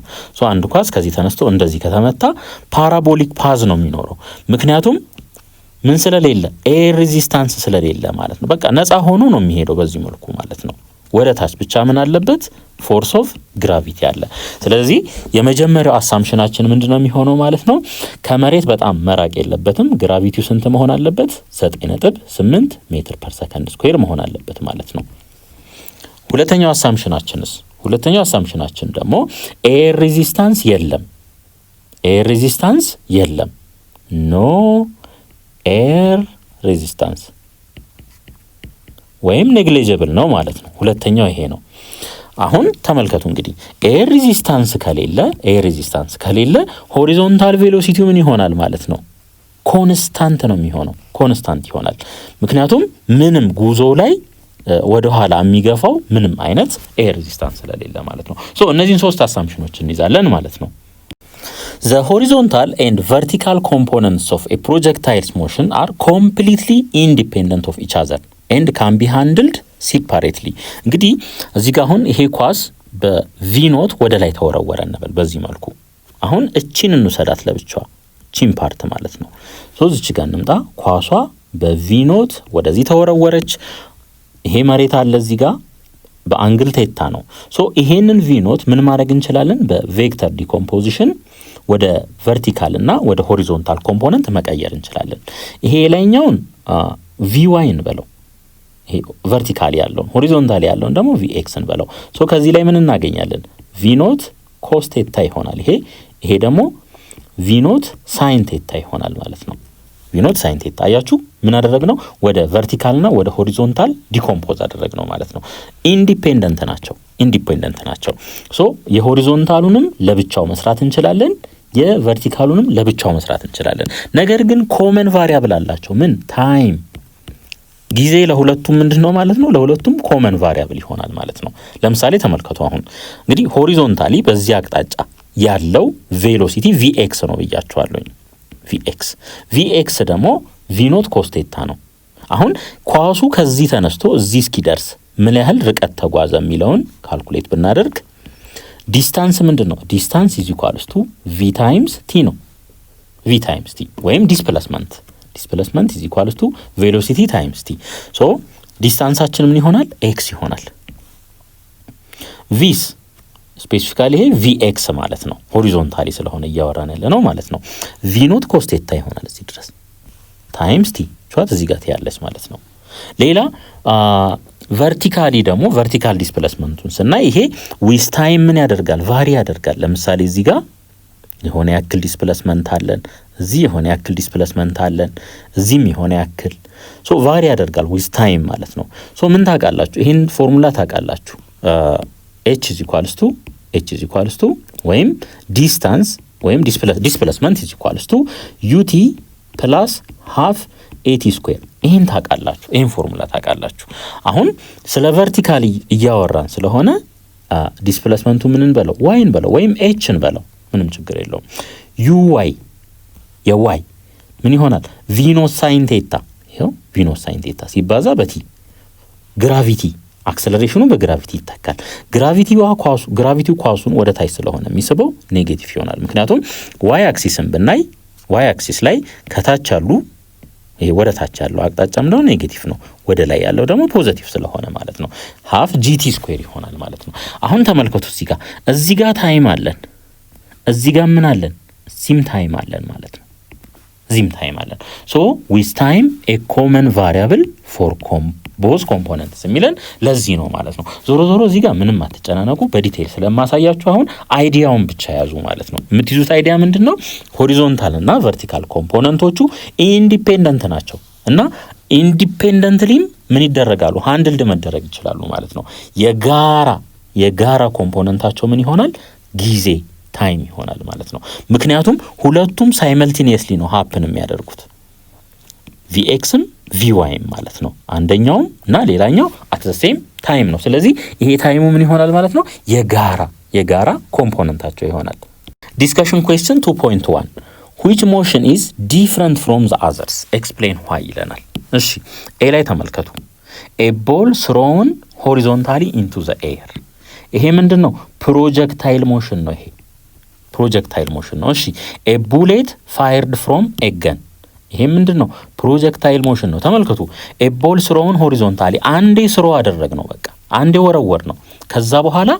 [SPEAKER 1] አንድ ኳስ ከዚህ ተነስቶ እንደዚህ ከተመታ ፓራቦሊክ ፓዝ ነው የሚኖረው። ምክንያቱም ምን ስለሌለ ኤር ሬዚስታንስ ስለሌለ ማለት ነው። በቃ ነፃ ሆኖ ነው የሚሄደው በዚህ መልኩ ማለት ነው። ወደ ታች ብቻ ምን አለበት? ፎርስ ኦፍ ግራቪቲ አለ። ስለዚህ የመጀመሪያው አሳምፕሽናችን ምንድነው የሚሆነው ማለት ነው? ከመሬት በጣም መራቅ የለበትም። ግራቪቲው ስንት መሆን አለበት? 9.8 ሜትር ፐር ሰከንድ ስኩዌር መሆን አለበት ማለት ነው። ሁለተኛው አሳምፕሽናችን ደግሞ ኤር ሬዚስታንስ የለም። ኖ ኤር ሬዚስታንስ ወይም ኔግሊጂብል ነው ማለት ነው። ሁለተኛው ይሄ ነው። አሁን ተመልከቱ እንግዲህ ኤር ሬዚስታንስ ከሌለ ሆሪዞንታል ቬሎሲቲው ምን ይሆናል ማለት ነው? ኮንስታንት ይሆናል። ምክንያቱም ምንም ጉዞ ላይ ወደ ኋላ የሚገፋው ምንም አይነት ኤር ሬዚስታንስ ስለሌለ ማለት ነው። እነዚህን 3 አሳምፕሽኖችን እንይዛለን ማለት ነው። The horizontal and vertical components of a projectile's motion are completely independent of each other and can be handled separately። እንግዲህ እዚህ ጋር አሁን ይሄ ኳስ በቪ ኖት ወደ ላይ ተወረወረ እንበል በዚህ መልኩ። አሁን እቺን እንውሰዳት ለብቻዋ ቺን ፓርት ማለት ነው። ሶ እዚች ጋር እንምጣ። ኳሷ በቪ ኖት ወደዚህ ተወረወረች። ይሄ መሬት አለ እዚህ ጋር በአንግል ቴታ ነው። ሶ ይሄንን ቪ ኖት ምን ማድረግ እንችላለን? በቬክተር ዲኮምፖዚሽን ወደ ቨርቲካል እና ወደ ሆሪዞንታል ኮምፖነንት መቀየር እንችላለን። ይሄ የላይኛውን ቪ ዋይ እንበለው፣ ይሄ ቨርቲካል ያለውን፣ ሆሪዞንታል ያለውን ደግሞ ቪ ኤክስ እንበለው። ሶ ከዚህ ላይ ምን እናገኛለን? ቪ ኖት ኮስ ቴታ ይሆናል። ይሄ ደግሞ ቪ ኖት ሳይን ቴታ ይሆናል ማለት ነው። ቪ ኖት ሳይን ቴታ አያችሁ፣ ምን አደረግነው? ወደ ቨርቲካልና ወደ ሆሪዞንታል ዲኮምፖዝ አደረግነው ማለት ነው። ኢንዲፔንደንት ናቸው። ሶ የሆሪዞንታሉንም ለብቻው መስራት እንችላለን፣ የቨርቲካሉንም ለብቻው መስራት እንችላለን። ነገር ግን ኮመን ቫሪያብል አላቸው። ምን? ታይም፣ ጊዜ ለሁለቱም ምንድነው ማለት ነው? ለሁለቱም ኮመን ቫሪያብል ይሆናል ማለት ነው። ለምሳሌ ተመልከቱ። አሁን እንግዲህ ሆሪዞንታሊ በዚህ አቅጣጫ ያለው ቬሎሲቲ ቪኤክስ ነው ብያቸዋለሁ። ቪኤክስ ደግሞ ቪኖት ኮስቴታ ነው። አሁን ኳሱ ከዚህ ተነስቶ እዚህ እስኪደርስ ምን ያህል ርቀት ተጓዘ የሚለውን ካልኩሌት ብናደርግ ዲስታንስ ምንድን ነው? ዲስታንስ ኢዝ ኢኳልስ ቱ ቪ ታይምስ ቲ ነው። ቪ ታይምስ ቲ ወይም ዲስፕሌስመንት ኢዝ ኢኳልስ ቱ ቬሎሲቲ ታይምስ ቲ። ሶ ዲስታንሳችን ምን ይሆናል? ኤክስ ይሆናል። ቪስ ስፔሲፊካሊ ይሄ ቪኤክስ ማለት ነው። ሆሪዞንታሊ ስለሆነ እያወራን ያለ ነው ማለት ነው። ቪኖት ኮስቴታ ይሆናል እዚህ ድረስ ታይምስ ቲ ቻት እዚህ ጋር ያለች ማለት ነው። ሌላ ቨርቲካሊ ደግሞ ቨርቲካል ዲስፕሌስመንቱን ስናይ ይሄ ዊዝ ታይም ምን ያደርጋል? ቫሪ ያደርጋል። ለምሳሌ እዚህ ጋር የሆነ ያክል ዲስፕሌስመንት አለን፣ እዚህ የሆነ ያክል ዲስፕሌስመንት አለን፣ እዚህም የሆነ ያክል ሶ ቫሪ ያደርጋል ዊዝ ታይም ማለት ነው። ሶ ምን ታውቃላችሁ? ይሄን ፎርሙላ ታውቃላችሁ። ኤች ኢዝ ኢኳልስ ቱ ወይም ዲስታንስ ወይም ዲስፕሌስመንት ኢዝ ኢኳልስ ቱ ዩቲ ፕላስ ሃፍ ኤቲ ስኩዌር። ይሄን ታውቃላችሁ፣ ይሄን ፎርሙላ ታውቃላችሁ። አሁን ስለ ቨርቲካሊ እያወራን ስለሆነ ዲስፕሌስመንቱ ምን እንበለው? ዋይ እንበለው ወይም ኤች እንበለው፣ ምንም ችግር የለውም። ዩ ዋይ የዋይ ምን ይሆናል? ቪኖስ ሳይን ቴታ። ይሄው ቪኖስ ሳይን ቴታ ሲባዛ በቲ ግራቪቲ አክሰለሬሽኑ በግራቪቲ ይተካል። ግራቪቲው ኳሱን ወደ ታች ስለሆነ የሚስበው ኔጌቲቭ ይሆናል። ምክንያቱም ዋይ አክሲስን ብናይ ዋይ አክሲስ ላይ ከታች ያሉ ይሄ ወደ ታች ያለው አቅጣጫ ምንድነው? ኔጌቲቭ ነው። ወደ ላይ ያለው ደግሞ ፖዚቲቭ ስለሆነ ማለት ነው ሃፍ ጂቲ ስኩዌር ይሆናል ማለት ነው። አሁን ተመልከቱ፣ እዚህ ጋር ታይም አለን፣ እዚህ ጋር ምን አለን? እዚህም ታይም አለን ማለት ነው። ሶ ዊዝ ታይም ኤ ኮመን ቫሪያብል ፎር ቦዝ ኮምፖነንትስ የሚለን ለዚህ ነው ማለት ነው። ዞሮ እዚህ ጋር ምንም አትጨናነቁ፣ በዲቴል ስለማሳያችሁ አሁን አይዲያውን ብቻ ያዙ ማለት ነው። የምትይዙት አይዲያ ምንድነው? ሆሪዞንታል እና ቨርቲካል ኮምፖነንቶቹ ኢንዲፔንደንት ናቸው እና ኢንዲፔንደንትሊም ምን ይደረጋሉ? ሃንድልድ መደረግ ይችላሉ ማለት ነው። የጋራ ኮምፖነንታቸው ምን ይሆናል? ጊዜ ታይም ይሆናል ማለት ነው። ምክንያቱም ሁለቱም ሳይመልቲኒየስሊ ነው ሀፕን የሚያደርጉት ቪኤክስም ቪዋይም ማለት ነው። አንደኛውም እና ሌላኛው አት ዘ ሴም ታይም ነው። ስለዚህ ይሄ ታይሙ ምን ይሆናል ማለት ነው? የጋራ ኮምፖነንታቸው ይሆናል። ዲስከሽን ኩዌስችን 2.1 which motion is different from the others explain why ይለናል። እሺ ኤ ላይ ተመልከቱ። a ball thrown horizontally into the air ይሄ ምንድነው? ፕሮጀክታይል ሞሽን ነው። ይሄ ፕሮጀክታይል ሞሽን ነው። እሺ a bullet fired from a gun ይሄ ምንድነው? ፕሮጀክታይል ሞሽን ነው። ተመልከቱ። a ball thrown horizontally አንዴ ስሮ አደረግ ነው፣ በቃ አንዴ ወረወር ነው። ከዛ በኋላ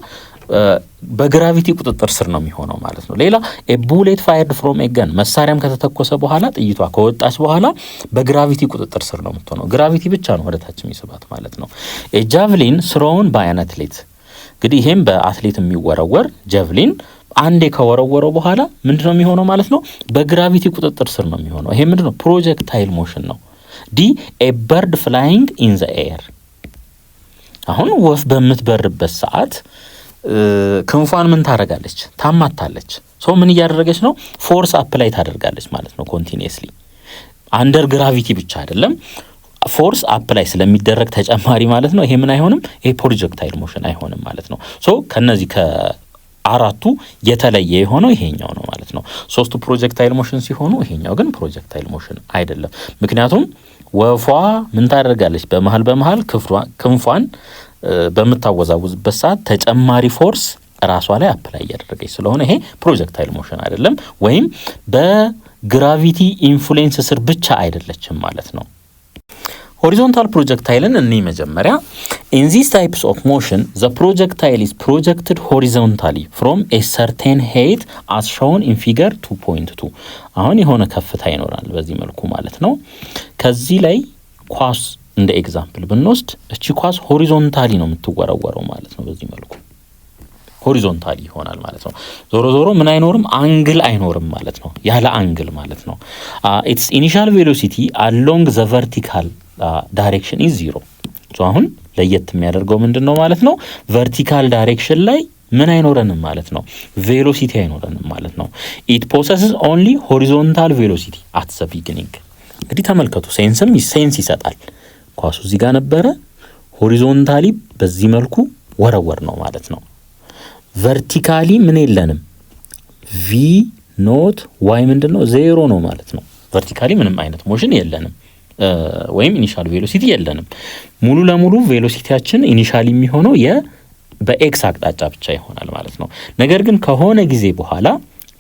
[SPEAKER 1] በግራቪቲ ቁጥጥር ስር ነው የሚሆነው ማለት ነው። ሌላ a bullet fired from a gun መሳሪያም ከተተኮሰ በኋላ ጥይቷ ከወጣች በኋላ በግራቪቲ ቁጥጥር ስር ነው የምትሆነው። ግራቪቲ ብቻ ነው ወደታች የሚስባት ማለት ነው። a javelin thrown by an athlete እንግዲህ ይሄም በአትሌት የሚወረወር ጃቭሊን አንዴ ከወረወረው በኋላ ምንድነው የሚሆነው ማለት ነው? በግራቪቲ ቁጥጥር ስር ነው የሚሆነው። ይሄ ምንድነው? ፕሮጀክታይል ሞሽን ነው። ዲ a bird flying in the air አሁን ወፍ በምትበርበት ሰዓት ክንፏን ምን ታደርጋለች? ታማታለች። ሶ ምን እያደረገች ነው? ፎርስ አፕላይ ታደርጋለች ማለት ነው። ኮንቲኒየስሊ አንደር ግራቪቲ ብቻ አይደለም፣ ፎርስ አፕላይ ስለሚደረግ ተጨማሪ ማለት ነው። ይሄ ምን አይሆንም? ይሄ ፕሮጀክታይል ሞሽን አይሆንም ማለት ነው። ሶ ከነዚህ ከአራቱ የተለየ የሆነው ይሄኛው ነው ማለት ነው። ሶስቱ ፕሮጀክታይል ሞሽን ሲሆኑ ይሄኛው ግን ፕሮጀክታይል ሞሽን አይደለም። ምክንያቱም ወፏ ምን ታደርጋለች? በመሃል ክንፏን በምታወዛውዝበት ሰዓት ተጨማሪ ፎርስ ራሷ ላይ አፕላይ እያደረገች ስለሆነ ይሄ ፕሮጀክታይል ሞሽን አይደለም። ወይም ግራቪቲ ኢንፍሉዌንስ ስር ብቻ አይደለችም ማለት ነው። ሆሪዞንታል ፕሮጀክታይልን እኔ መጀመሪያ in these types of motion the projectile is projected horizontally from a certain height as shown in figure 2.2 አሁን የሆነ ከፍታ ይኖራል በዚህ መልኩ ማለት ነው። ከዚህ ላይ ኳስ እንደ ኤግዛምፕል ብንወስድ እቺ ኳስ ሆሪዞንታሊ ነው የምትወረወረው ማለት ነው። በዚህ መልኩ ሆሪዞንታሊ ይሆናል ማለት ነው። ዞሮ ዞሮ ምን አይኖርም አንግል አይኖርም ማለት ነው። ያለ አንግል ማለት ነው። its initial velocity along the vertical direction is 0 ሶ አሁን ለየት የሚያደርገው ምንድነው ማለት ነው? vertical direction ላይ ምን አይኖርንም ማለት ነው? velocity አይኖርንም ማለት ነው። it possesses only horizontal velocity at the beginning እንግዲህ ተመልከቱ ሴንስ ይሰጣል። ኳሱ እዚህ ጋር ነበረ ሆሪዞንታሊ በዚህ መልኩ ወረወር ነው ማለት ነው። ቨርቲካሊ ምን የለንም v ኖት y ምንድነው 0 ነው ማለት ነው። ቨርቲካሊ ምንም አይነት ሞሽን የለንም ወይም ኢኒሻል ቬሎሲቲ የለንም። ሙሉ ለሙሉ ቬሎሲቲያችን ኢኒሻሊ የሚሆነው በኤክስ አቅጣጫ ብቻ ይሆናል ማለት ነው። ነገር ግን ከሆነ ጊዜ በኋላ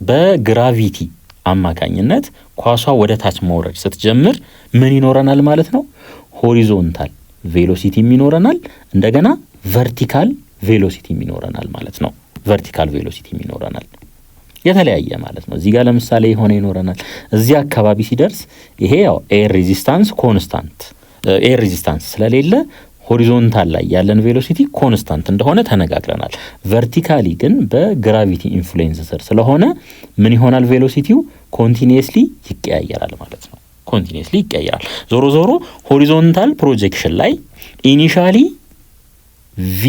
[SPEAKER 1] በግራቪቲ አማካኝነት ኳሷ ወደ ታች መውረድ ስትጀምር ምን ይኖረናል ማለት ነው? ሆሪዞንታል ቬሎሲቲ ይኖረናል፣ እንደገና ቨርቲካል ቬሎሲቲ ይኖረናል ማለት ነው። ቨርቲካል ቬሎሲቲ ይኖረናል የተለያየ ማለት ነው። እዚህ ጋር ለምሳሌ የሆነ ይኖረናል። እዚህ አካባቢ ሲደርስ ይሄ ያው ኤር ሬዚስታንስ ኮንስታንት ኤር ሬዚስታንስ ስለሌለ ሆሪዞንታል ላይ ያለን ቬሎሲቲ ኮንስታንት እንደሆነ ተነጋግረናል። ቨርቲካሊ ግን በግራቪቲ ኢንፍሉዌንስ ስር ስለሆነ ምን ይሆናል? ቬሎሲቲው ኮንቲኒየስሊ ይቀያየራል ማለት ነው። ኮንቲኒየስሊ ይቀያየራል። ዞሮ ዞሮ ሆሪዞንታል ፕሮጀክሽን ላይ ኢኒሻሊ v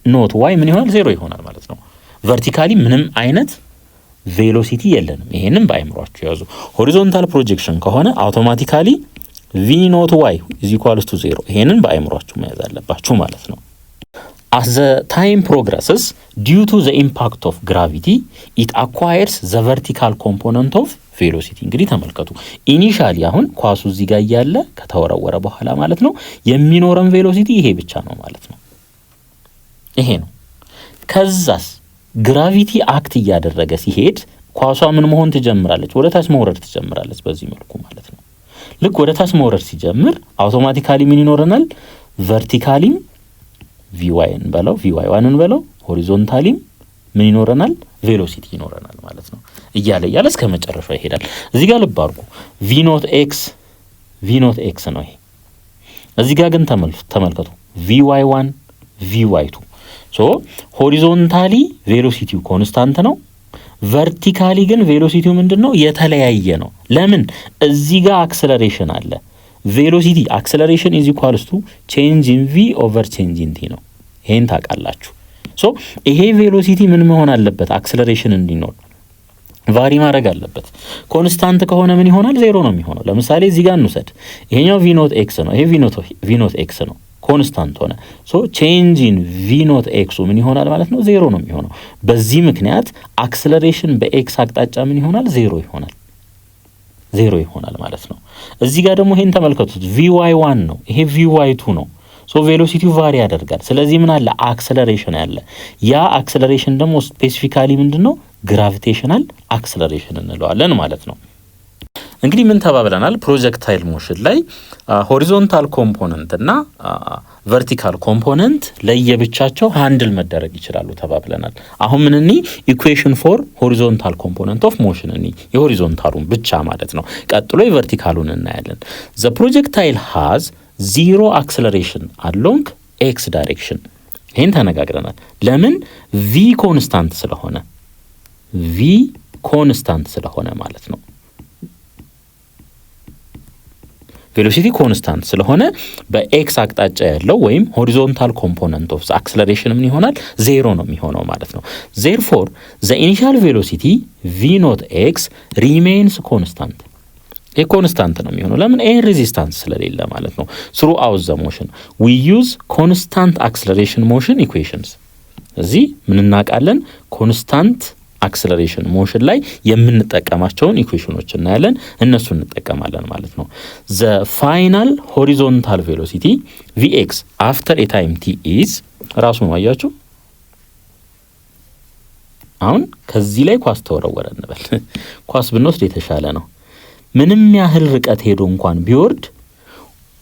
[SPEAKER 1] ኖት y ምን ይሆናል? 0 ይሆናል ማለት ነው። ቨርቲካሊ ምንም አይነት ቬሎሲቲ የለንም። ይሄንን በአይምሯችሁ ያዙ። ሆሪዞንታል ፕሮጀክሽን ከሆነ አውቶማቲካሊ v ኖት y is equals to 0 ይሄንን በአይምሯችሁ መያዝ አለባችሁ ማለት ነው። as the time progresses due to the impact of gravity it acquires the vertical component of velocity እንግዲህ ተመልከቱ ኢኒሻሊ አሁን ኳሱ እዚህ ጋር ያለ ከተወረወረ በኋላ ማለት ነው የሚኖረን ቬሎሲቲ ይሄ ብቻ ነው ማለት ነው። ይሄ ነው። ከዛስ ግራቪቲ አክት እያደረገ ሲሄድ ኳሷ ምን መሆን ትጀምራለች? ወደ ታች መውረድ ትጀምራለች በዚህ መልኩ ማለት ነው። ልክ ወደ ታች መውረድ ሲጀምር አውቶማቲካሊ ምን ይኖረናል? ቨርቲካሊም vy እንበለው vy1 እንበለው ሆሪዞንታሊም ምን ይኖረናል? ቬሎሲቲ ይኖረናል ማለት ነው። እያለ እስከ መጨረሻው ይሄዳል። እዚህ ጋር ልብ አድርጉ v ኖት x ነው ይሄ። እዚህ ጋር ግን ተመልከቱ vy1 vy2 ሶ ሆሪዞንታሊ ቬሎሲቲው ኮንስታንት ነው። ቨርቲካሊ ግን ቬሎሲቲው ምንድነው? የተለያየ ነው። ለምን? እዚህ ጋር አክሰለሬሽን አለ። ቬሎሲቲ አክሰለሬሽን ኢዝ ኢኳልስ ቱ ቼንጅ ኢን v ኦቨር ቼንጅ ኢን t ነው። ይሄን ታውቃላችሁ። ሶ ይሄ ቬሎሲቲ ምን መሆን አለበት? አክሰለሬሽን እንዲኖር ቫሪ ማድረግ አለበት። ኮንስታንት ከሆነ ምን ይሆናል? 0 ነው የሚሆነው። ለምሳሌ እዚህ ጋር እንውሰድ። ይሄኛው v ኖት x ነው፣ ይሄ v ኖት x ነው። ኮንስታንት ሆነ ሶ ቼንጅ ኢን v ኖት x ምን ይሆናል ማለት ነው? 0 ነው የሚሆነው። በዚህ ምክንያት አክሰለሬሽን በኤክስ አቅጣጫ ምን ይሆናል? 0 ይሆናል ማለት ነው። እዚህ ጋር ደግሞ ይሄን ተመልከቱት vy1 ነው፣ ይሄ vy2 ነው። ሶ ቬሎሲቲው ቫሪ ያደርጋል። ስለዚህ ምን አለ? አክሰለሬሽን ያለ። ያ አክሰለሬሽን ደግሞ ስፔሲፊካሊ ምንድነው? ግራቪቴሽናል አክሰለሬሽን እንለዋለን ማለት ነው። እንግዲህ ምን ተባብለናል? ፕሮጀክታይል ሞሽን ላይ ሆሪዞንታል ኮምፖነንት እና ቨርቲካል ኮምፖነንት ለየብቻቸው ሃንድል መደረግ ይችላሉ ተባብለናል። አሁን ምን እኒ ኢኩዌሽን ፎር ሆሪዞንታል ኮምፖነንት ኦፍ ሞሽን እኒ የሆሪዞንታሉን ብቻ ማለት ነው። ቀጥሎ የቨርቲካሉን እናያለን። ዘ ፕሮጀክታይል ሃዝ 0 አክሰለሬሽን አሎንግ ኤክስ ዳይሬክሽን። ይሄን ተነጋግረናል። ለምን? v ኮንስታንት ስለሆነ ማለት ነው። ቬሎሲቲ ኮንስታንት ስለሆነ በኤክስ አቅጣጫ ያለው ወይም ሆሪዞንታል ኮምፖነንት ኦፍ አክሰለሬሽን ምን ይሆናል? 0 ነው የሚሆነው ማለት ነው። therefore the initial velocity v not x remains constant ይሄ ኮንስታንት ነው የሚሆነው። ለምን? ኤር ሬዚስታንስ ስለሌለ ማለት ነው። throughout the motion we use constant acceleration motion equations እዚህ ምን እናውቃለን? ኮንስታንት አክሰለሬሽን ሞሽን ላይ የምንጠቀማቸውን ኢኩዌሽኖች እናያለን። እነሱ እንጠቀማለን ማለት ነው። the final horizontal velocity vx after a time t is ራሱ ነው አያችሁ አሁን ከዚህ ላይ ኳስ ተወረወረ እንበል። ኳስ ብንወስድ የተሻለ ነው። ምንም ያህል ርቀት ሄዶ እንኳን ቢወርድ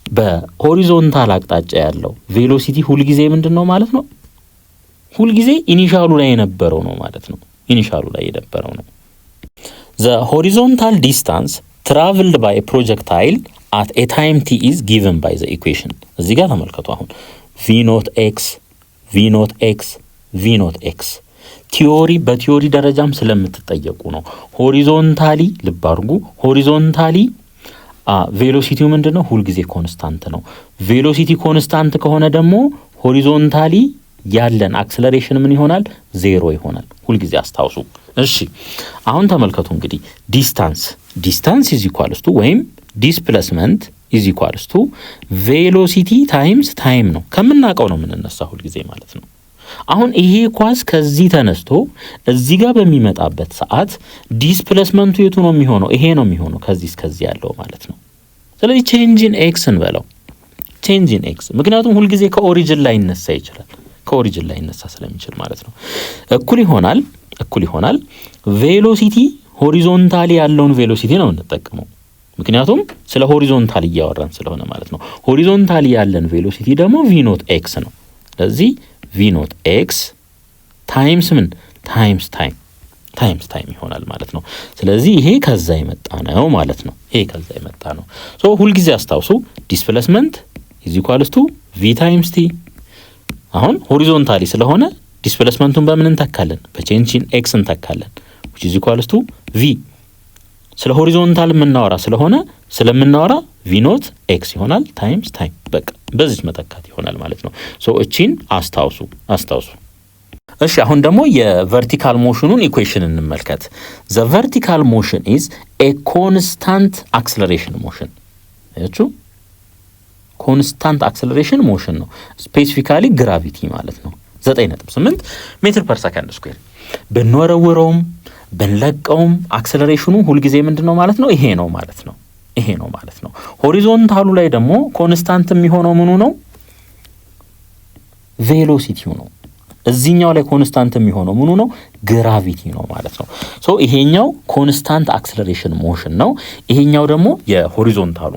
[SPEAKER 1] በሆሪዞንታል አቅጣጫ ያለው ቬሎሲቲ ሁልጊዜ ምንድነው ማለት ነው? ሁልጊዜ ኢኒሻሉ ላይ የነበረው ነው ማለት ነው። ኢኒሻሉ ላይ የነበረው ነው። the horizontal distance traveled by a projectile at a time t is given by the equation። እዚህ ጋር ተመልከቱ። አሁን v naught x ቲዮሪ በቲዮሪ ደረጃም ስለምትጠየቁ ነው። ሆሪዞንታሊ ልብ አድርጉ። ሆሪዞንታሊ ቬሎሲቲው ምንድነው? ሁልጊዜ ኮንስታንት ነው። ቬሎሲቲ ኮንስታንት ከሆነ ደግሞ ሆሪዞንታሊ ያለን አክሰለሬሽን ምን ይሆናል? ዜሮ ይሆናል። ሁልጊዜ አስታውሱ። እሺ አሁን ተመልከቱ እንግዲህ ዲስታንስ ኢዝ ኢኳልስ ቱ ወይም ዲስፕሌስመንት ኢዝ ኢኳልስ ቱ ቬሎሲቲ ታይምስ ታይም ነው። ከምናውቀው ነው የምንነሳ ሁልጊዜ ማለት ነው። አሁን ይሄ ኳስ ከዚህ ተነስቶ እዚህ ጋር በሚመጣበት ሰዓት ዲስፕሌስመንቱ የቱ ነው የሚሆነው? ይሄ ነው የሚሆነው፣ ከዚህ እስከዚህ ያለው ማለት ነው። ስለዚህ ቼንጅ ኢን ኤክስ እንበለው፣ ቼንጅ ኢን ኤክስ። ምክንያቱም ሁልጊዜ ከኦሪጅን ላይ ይነሳ ይችላል፣ ከኦሪጅን ላይ ይነሳ ስለሚችል ማለት ነው። እኩል ይሆናል ቬሎሲቲ ሆሪዞንታሊ ያለውን ቬሎሲቲ ነው የምንጠቀመው፣ ምክንያቱም ስለ ሆሪዞንታሊ እያወራን ስለሆነ ማለት ነው። ሆሪዞንታሊ ያለን ቬሎሲቲ ደግሞ ቪ ኖት ኤክስ ነው። ስለዚህ ቪ ኖት ኤክስ ታይምስ ምን ታይምስ ታይም ይሆናል ማለት ነው። ስለዚህ ይሄ ከዛ የመጣ ነው ማለት ነው። ይሄ ከዛ የመጣ ነው። ሶ ሁልጊዜ አስታውሱ ዲስፕሌስመንት ኢዝ ኢኳልስ ቱ ቪ ታይምስ ቲ። አሁን ሆሪዞንታሊ ስለሆነ ዲስፕሌስመንቱን በምን እንተካለን? በቼንጅ ኢን ኤክስ እንተካለን which is equals to v። ስለ ሆሪዞንታል የምናወራ ስለሆነ ስለምናወራ ቪ ኖት ኤክስ ይሆናል ታይምስ ታይም። በቃ በዚህ መተካት ይሆናል ማለት ነው። ሶ እቺን አስታውሱ። እሺ አሁን ደግሞ የቨርቲካል ሞሽኑን ኢኩዌሽን እንመልከት። the vertical motion is a constant acceleration motion። እቺ ኮንስታንት አክሰለሬሽን ሞሽን ነው። ስፔሲፊካሊ ግራቪቲ ማለት ነው። 9.8 ሜትር ፐር ሰከንድ ስኩዌር። ብንወረውረውም ብንለቀውም አክሰለሬሽኑ ሁልጊዜ ምንድነው ማለት ነው? ይሄ ነው ማለት ነው። ሆሪዞንታሉ ላይ ደግሞ ኮንስታንት የሚሆነው ምኑ ነው? ቬሎሲቲው ነው። እዚህኛው ላይ ኮንስታንት የሚሆነው ምኑ ነው? ግራቪቲ ነው ማለት ነው። ሶ ይሄኛው ኮንስታንት አክሰለሬሽን ሞሽን ነው። ይሄኛው ደግሞ የሆሪዞንታሉ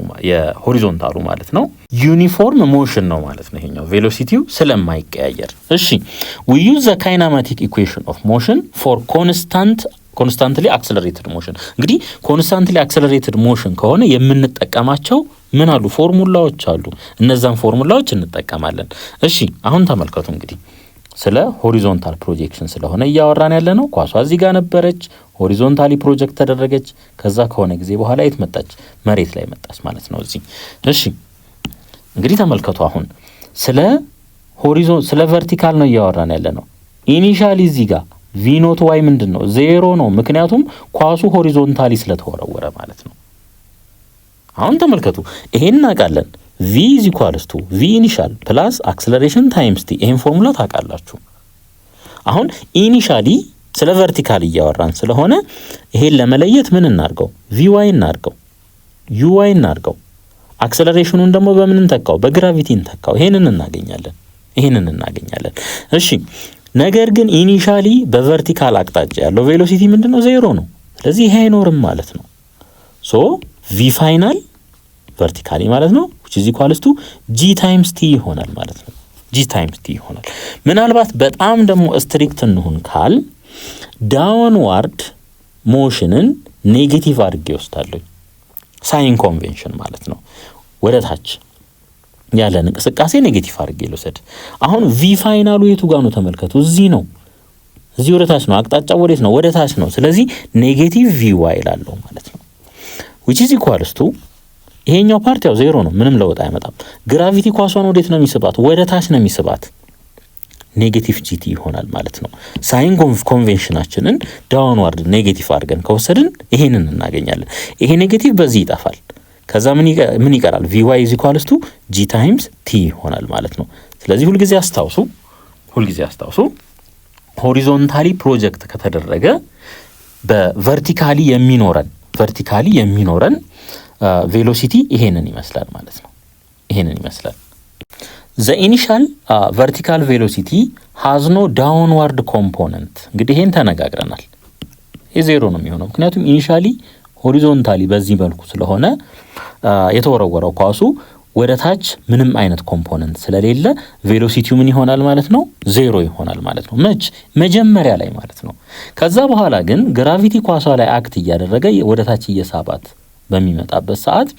[SPEAKER 1] ማለት ነው ዩኒፎርም ሞሽን ነው ማለት ነው። ይሄኛው ቬሎሲቲው ስለማይቀያየር። እሺ we use the kinematic equation of motion for constantly accelerated motion። እንግዲህ ኮንስታንትሊ አክሰለሬትድ ሞሽን ከሆነ የምንጠቀማቸው ምን አሉ? ፎርሙላዎች አሉ። እነዛን ፎርሙላዎች እንጠቀማለን። እሺ አሁን ተመልከቱ እንግዲህ ስለ ሆሪዞንታል ፕሮጀክሽን ስለሆነ እያወራን ያለ ነው። ኳሷ እዚህ ጋር ነበረች፣ ሆሪዞንታሊ ፕሮጀክት ተደረገች። ከዛ ከሆነ ጊዜ በኋላ የት መጣች? መሬት ላይ መጣች ማለት ነው እዚህ። እሺ እንግዲህ ተመልከቱ አሁን ስለ ቨርቲካል ነው እያወራን ያለ ነው። ኢኒሻሊ እዚህ ጋር ቪ ኖት ዋይ ምንድነው? ዜሮ ነው። ምክንያቱም ኳሱ ሆሪዞንታሊ ስለተወረወረ ማለት ነው። አሁን ተመልከቱ ይሄን እናውቃለን። v is equals to v initial plus acceleration times t። ይሄን ፎርሙላ ታውቃላችሁ። አሁን ኢኒሻሊ ስለ ቨርቲካል እያወራን ስለሆነ ይሄን ለመለየት ምን እናርገው? vy እናርገው፣ uy እናርገው። አክሰለሬሽኑን ደግሞ በምን እንተካው? በግራቪቲ እንተካው። ይሄንን እናገኛለን። እሺ ነገር ግን ኢኒሻሊ በቨርቲካል አቅጣጫ ያለው ቬሎሲቲ ምንድነው? ዜሮ ነው። ስለዚህ ይሄ አይኖርም ማለት ነው። ሶ v ፋይናል ቨርቲካሊ ማለት ነው which is equals to g times t ይሆናል ማለት ነው። g times t ይሆናል። ምናልባት በጣም ደግሞ ስትሪክት እንሁን ካል ዳውንዋርድ ሞሽንን ኔጌቲቭ አድርጌ ወስዳለሁ። ሳይን ኮንቬንሽን ማለት ነው። ወደ ታች ያለን እንቅስቃሴ ኔጌቲቭ አድርጌ ልወስድ። አሁን v ፋይናሉ የቱ ጋር ነው? ተመልከቱ እዚህ ነው። እዚህ ወደ ታች ነው። አቅጣጫው ወዴት ነው? ወደ ታች ነው። ስለዚህ ኔጌቲቭ vy ይላለው ማለት ነው which is equals to ይሄኛው ፓርት ያው ዜሮ ነው፣ ምንም ለውጥ አይመጣም። ግራቪቲ ኳሷን ወዴት ነው የሚስባት? ወደ ታች ነው የሚስባት። ኔጌቲቭ ጂቲ ይሆናል ማለት ነው። ሳይን ኮንቬንሽናችንን ዳውንዋርድ ኔጌቲቭ አድርገን ከወሰድን ይሄንን እናገኛለን። ይሄ ኔጌቲቭ በዚህ ይጠፋል። ከዛ ምን ይቀራል? vy is equals to g times t ይሆናል ማለት ነው። ስለዚህ ሁልጊዜ አስታውሱ ሆሪዞንታሊ ፕሮጀክት ከተደረገ በቨርቲካሊ የሚኖረን ቬሎሲቲ ይሄንን ይመስላል ማለት ነው። ዘ ኢኒሻል ቨርቲካል ቬሎሲቲ ሃዝ ኖ ዳውንዋርድ ኮምፖነንት። እንግዲህ ይሄን ተነጋግረናል። ይሄ ዜሮ ነው የሚሆነው ምክንያቱም ኢኒሻሊ ሆሪዞንታሊ በዚህ መልኩ ስለሆነ የተወረወረው ኳሱ ወደ ታች ምንም አይነት ኮምፖነንት ስለሌለ ቬሎሲቲው ምን ይሆናል ማለት ነው? ዜሮ ይሆናል ማለት ነው። መጀመሪያ ላይ ማለት ነው። ከዛ በኋላ ግን ግራቪቲ ኳሷ ላይ አክት እያደረገ ወደ ታች እየሳባት በሚመጣበት ሰዓት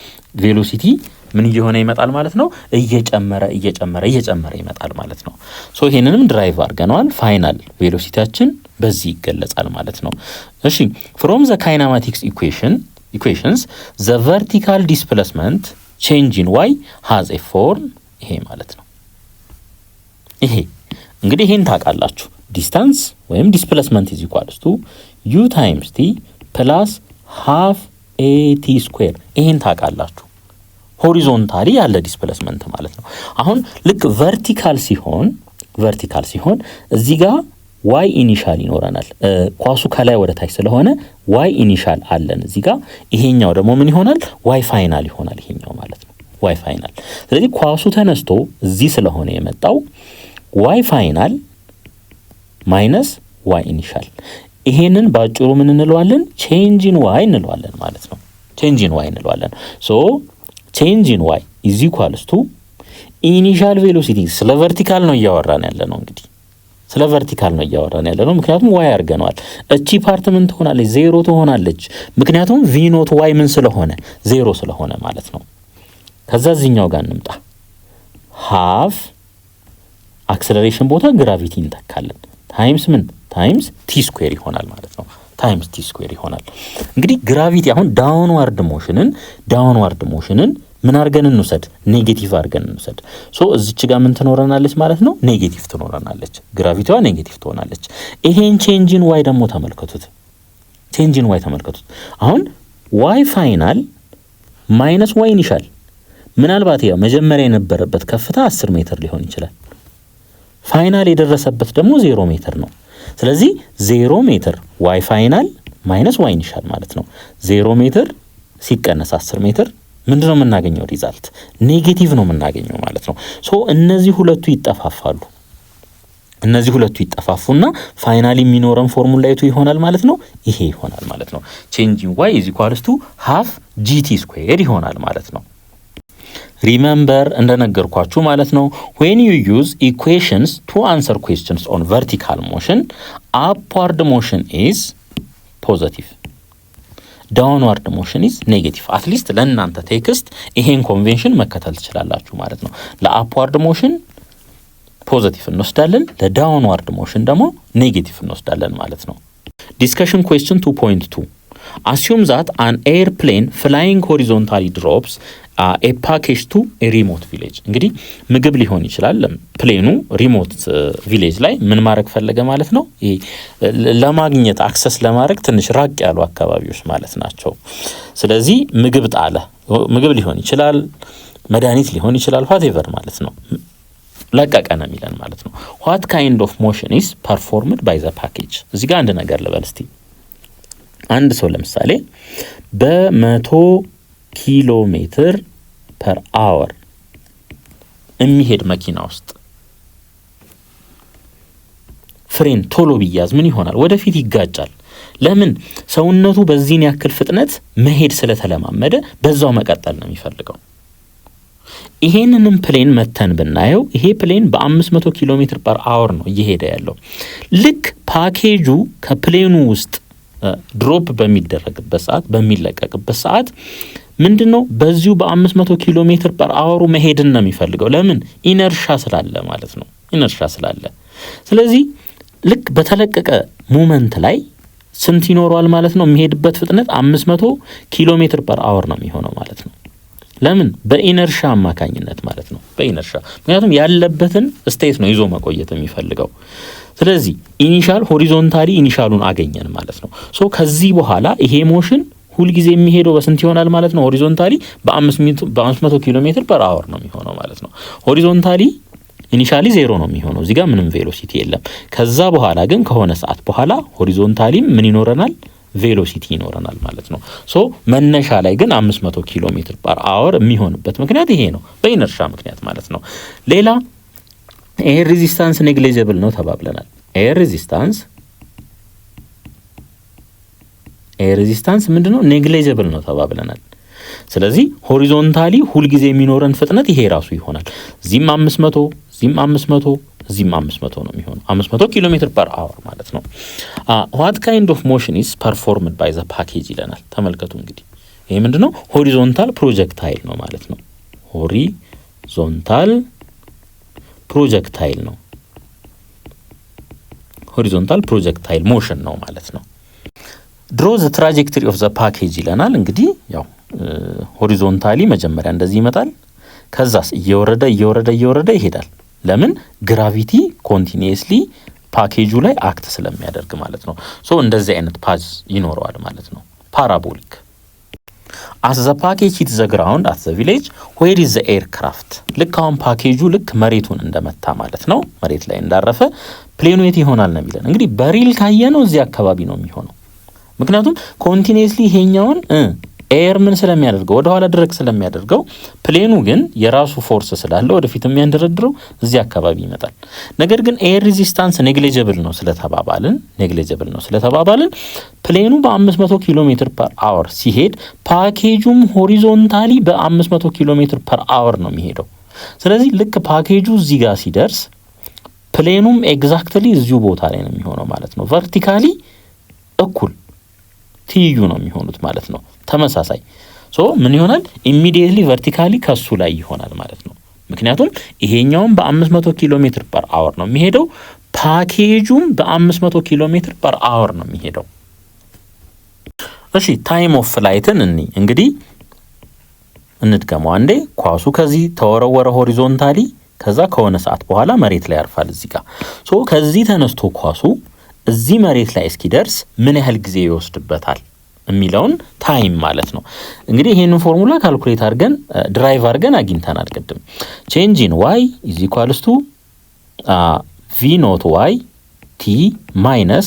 [SPEAKER 1] ቬሎሲቲ ምን እየሆነ ይመጣል ማለት ነው? እየጨመረ ይመጣል ማለት ነው። ሶ ይሄንንም ድራይቭ አድርገናል። ፋይናል ቬሎሲቲያችን በዚህ ይገለጻል ማለት ነው። እሺ ፍሮም ዘ ካይናማቲክስ ኢኩዌሽንስ ዘ ቨርቲካል ዲስፕሌስመንት ቼንጅ ኢን ዋይ ሃዝ ኤ ፎርም። ይሄ ማለት ነው። ይሄ እንግዲህ ይሄን ታውቃላችሁ። ዲስታንስ ወይም ዲስፕሌስመንት ኢዝ ኢኳልስ ቱ ዩ ታይምስ ቲ ፕላስ ሃፍ ኤ ቲ ስኩዌር። ይሄን ታውቃላችሁ። ሆሪዞንታሊ ያለ ዲስፕሌስመንት ማለት ነው። አሁን ልክ ቨርቲካል ሲሆን እዚህ ጋር ዋይ ኢኒሻል ይኖረናል። ኳሱ ከላይ ወደ ታች ስለሆነ ዋይ ኢኒሻል አለን እዚህ ጋር። ይሄኛው ደግሞ ምን ይሆናል? ዋይ ፋይናል ይሆናል ይሄኛው ማለት ነው። ዋይ ፋይናል። ስለዚህ ኳሱ ተነስቶ እዚህ ስለሆነ የመጣው ዋይ ፋይናል ማይነስ ዋይ ኢኒሻል። ይሄንን ባጭሩ ምን እንለዋለን? ቼንጅ ኢን ዋይ እንለዋለን ማለት ነው። ቼንጅ ኢን ዋይ እንለዋለን። ሶ ቼንጅ ኢን ዋይ ኢዝ ኢኳልስ ቱ ኢኒሻል ቬሎሲቲ። ስለ ቨርቲካል ነው እያወራን ያለ ነው እንግዲህ ስለ ቨርቲካል ነው እያወራን ያለ ነው። ምክንያቱም ዋይ አድርገነዋል። እቺ ፓርት ምን ትሆናለች? ዜሮ ትሆናለች። ምክንያቱም ቪ ኖት ዋይ ምን ስለሆነ ዜሮ ስለሆነ ማለት ነው። ከዛ እዚህኛው ጋር እንምጣ። ሃፍ አክሰለሬሽን ቦታ ግራቪቲ እንተካለን። ታይምስ ምን ታይምስ ቲ ስኩዌር ይሆናል ማለት ነው። ታይምስ ቲ ስኩዌር ይሆናል። እንግዲህ ግራቪቲ አሁን ዳውንዋርድ ሞሽንን ምን አድርገን እንውሰድ? ኔጌቲቭ አድርገን እንውሰድ። ሶ እዚች ጋር ምን ትኖረናለች ማለት ነው? ኔጌቲቭ ትኖረናለች። ግራቪቲዋ ኔጌቲቭ ትሆናለች። ይሄን ቼንጅን ዋይ ደግሞ ተመልከቱት። አሁን ዋይ ፋይናል ማይነስ ዋይ ኢኒሻል ምናልባት ያው መጀመሪያ የነበረበት ከፍታ 10 ሜትር ሊሆን ይችላል። ፋይናል የደረሰበት ደግሞ 0 ሜትር ነው። ስለዚህ 0 ሜትር ዋይ ፋይናል ማይነስ ዋይ ኢኒሻል ማለት ነው። 0 ሜትር ሲቀነስ 10 ሜትር ምንድነው የምናገኘው? ሪዛልት ኔጌቲቭ ነው የምናገኘው ማለት ነው። ሶ እነዚህ ሁለቱ ይጠፋፉና ፋይናሊ የሚኖረን ፎርሙላይቱ ይሆናል ማለት ነው። ይሄ ይሆናል ማለት ነው። ቼንጅ ኢን ዋይ ኢዝ ኢኳልስ ቱ ሃፍ ጂቲ ስኩዌር ይሆናል ማለት ነው። ሪመምበር እንደነገርኳችሁ ማለት ነው when you use equations to answer questions on vertical motion, upward motion is positive, downward motion is negative. አትሊስት ለእናንተ ቴክስት ይሄን ኮንቬንሽን መከተል ትችላላችሁ ማለት ነው። ለአፕዋርድ ሞሽን ፖዚቲቭ እንወስዳለን፣ ለዳውንዋርድ ሞሽን ደግሞ ኔጌቲቭ እንወስዳለን ማለት ነው። ዲስከሽን ኩዌስችን 2.2 assume that an airplane flying horizontally drops a package to a remote village. እንግዲህ ምግብ ሊሆን ይችላል። ፕሌኑ ሪሞት ቪሌጅ ላይ ምን ማድረግ ፈለገ ማለት ነው? ለማግኘት አክሰስ ለማድረግ ትንሽ ራቅ ያሉ አካባቢዎች ማለት ናቸው። ስለዚህ ምግብ ጣለ። ምግብ ሊሆን ይችላል፣ መድኃኒት ሊሆን ይችላል፣ whatever ማለት ነው። ለቀቀ ነው የሚለን ማለት ነው። what kind of motion is performed by the package? እዚህ ጋር አንድ ነገር ልበል እስቲ። አንድ ሰው ለምሳሌ በ100 ኪሎ ሜትር ፐር አወር የሚሄድ መኪና ውስጥ ፍሬን ቶሎ ቢያዝ ምን ይሆናል? ወደፊት ይጋጫል። ለምን? ሰውነቱ በዚህን ያክል ፍጥነት መሄድ ስለተለማመደ በዛው መቀጠል ነው የሚፈልገው። ይሄንንም ፕሌን መተን ብናየው ይሄ ፕሌን በ500 ኪሎ ሜትር ፐር አወር ነው እየሄደ ያለው። ልክ ፓኬጁ ከፕሌኑ ውስጥ ድሮፕ በሚደረግበት ሰዓት በሚለቀቅበት ሰዓት ምንድነው በዚሁ በ500 ኪሎ ሜትር ፐር አወሩ መሄድን ነው የሚፈልገው። ለምን? ኢነርሻ ስላለ ማለት ነው። ኢነርሻ ስላለ። ስለዚህ ልክ በተለቀቀ ሞመንት ላይ ስንት ይኖረዋል ማለት ነው? የሚሄድበት ፍጥነት 500 ኪሎ ሜትር ፐር አወር ነው የሚሆነው ማለት ነው። ለምን? በኢነርሻ አማካኝነት ማለት ነው። በኢነርሻ ምክንያቱም ያለበትን ስቴት ነው ይዞ መቆየት የሚፈልገው። ስለዚህ ኢኒሻል ሆሪዞንታሊ ኢኒሻሉን አገኘን ማለት ነው። ሶ ከዚህ በኋላ ይሄ ሞሽን ሁልጊዜ የሚሄደው በስንት ይሆናል ማለት ነው? ሆሪዞንታሊ በ500 ኪሎ ሜትር ፐር አወር ነው የሚሆነው ማለት ነው። ሆሪዞንታሊ ኢኒሻሊ 0 ነው የሚሆነው። እዚህ ጋር ምንም ቬሎሲቲ የለም። ከዛ በኋላ ግን ከሆነ ሰዓት በኋላ ሆሪዞንታሊ ምን ይኖረናል? ቬሎሲቲ ይኖረናል ማለት ነው። ሶ መነሻ ላይ ግን 500 ኪሎ ሜትር ፐር አወር የሚሆንበት ምክንያት ይሄ ነው፣ በኢነርሻ ምክንያት ማለት ነው። ሌላ ኤር ሬዚስታንስ ኔግሊጀብል ነው ተባብለናል። ኤር ሬዚስታንስ ምንድነው? ኔግሊጀብል ነው ተባብለናል። ስለዚህ ሆሪዞንታሊ ሁልጊዜ የሚኖረን ፍጥነት ይሄ ራሱ ይሆናል። እዚህም 500 እዚህም 500 እዚህም 500 ነው የሚሆነው 500 ኪሎ ሜትር ፐር አወር ማለት ነው። what kind of motion is performed by the package ይለናል። ተመልከቱ እንግዲህ ይሄ ምንድነው? ሆሪዞንታል ፕሮጀክታይል ነው ማለት ነው። ሆሪዞንታል ፕሮጀክታይል ሞሽን ነው ማለት ነው። draw the trajectory of the package ይለናል። እንግዲህ ያው ሆሪዞንታሊ መጀመሪያ እንደዚህ ይመጣል። ከዛስ እየወረደ ይሄዳል። ለምን? ግራቪቲ ኮንቲኒየስሊ ፓኬጁ ላይ አክት ስለሚያደርግ ማለት ነው። ሶ እንደዚህ አይነት ፓዝ ይኖረዋል ማለት ነው። ፓራቦሊክ as the package hits the ground at the village where is the aircraft ልክ አሁን ፓኬጁ ልክ መሬቱን እንደመታ ማለት ነው። መሬት ላይ እንዳረፈ ፕሌኑ የት ይሆናል ነው የሚለን። እንግዲህ በሪል ካየነው እዚህ አካባቢ ነው የሚሆነው። ምክንያቱም ኮንቲኒየስሊ ይሄኛውን ኤር ምን ስለሚያደርገው ወደ ኋላ ድረግ ስለሚያደርገው፣ ፕሌኑ ግን የራሱ ፎርስ ስላለው ወደፊት የሚያንደረድረው እዚህ አካባቢ ይመጣል። ነገር ግን ኤር ሬዚስታንስ ኔግሊጀብል ነው ስለተባባልን ፕሌኑ በ500 ኪሎ ሜትር ፐር አወር ሲሄድ ፓኬጁም ሆሪዞንታሊ በ500 ኪሎ ሜትር ፐር አወር ነው የሚሄደው። ስለዚህ ልክ ፓኬጁ እዚህ ጋር ሲደርስ ፕሌኑም ኤግዛክትሊ እዚሁ ቦታ ላይ ነው የሚሆነው ማለት ነው። ቨርቲካሊ እኩል ትይዩ ነው የሚሆኑት ማለት ነው። ተመሳሳይ ሶ ምን ይሆናል? ኢሚዲየትሊ ቨርቲካሊ ከሱ ላይ ይሆናል ማለት ነው። ምክንያቱም ይሄኛውም በ500 ኪሎ ሜትር ፐር አወር ነው የሚሄደው፣ ፓኬጁም በ500 ኪሎ ሜትር ፐር አወር ነው የሚሄደው። እሺ ታይም ኦፍ ፍላይትን እንግዲህ እንድገመው አንዴ። ኳሱ ከዚህ ተወረወረ ሆሪዞንታሊ፣ ከዛ ከሆነ ሰዓት በኋላ መሬት ላይ ያርፋል እዚህ ጋር። ሶ ከዚህ ተነስቶ ኳሱ እዚህ መሬት ላይ እስኪደርስ ምን ያህል ጊዜ ይወስድበታል የሚለውን ታይም ማለት ነው። እንግዲህ ይሄንን ፎርሙላ ካልኩሌት አድርገን ድራይቭ አድርገን አግኝተናል ቅድም። ቼንጅ ኢን ዋይ ኢዝ ኢኳልስ ቱ ቪ ኖት ዋይ ቲ ማይነስ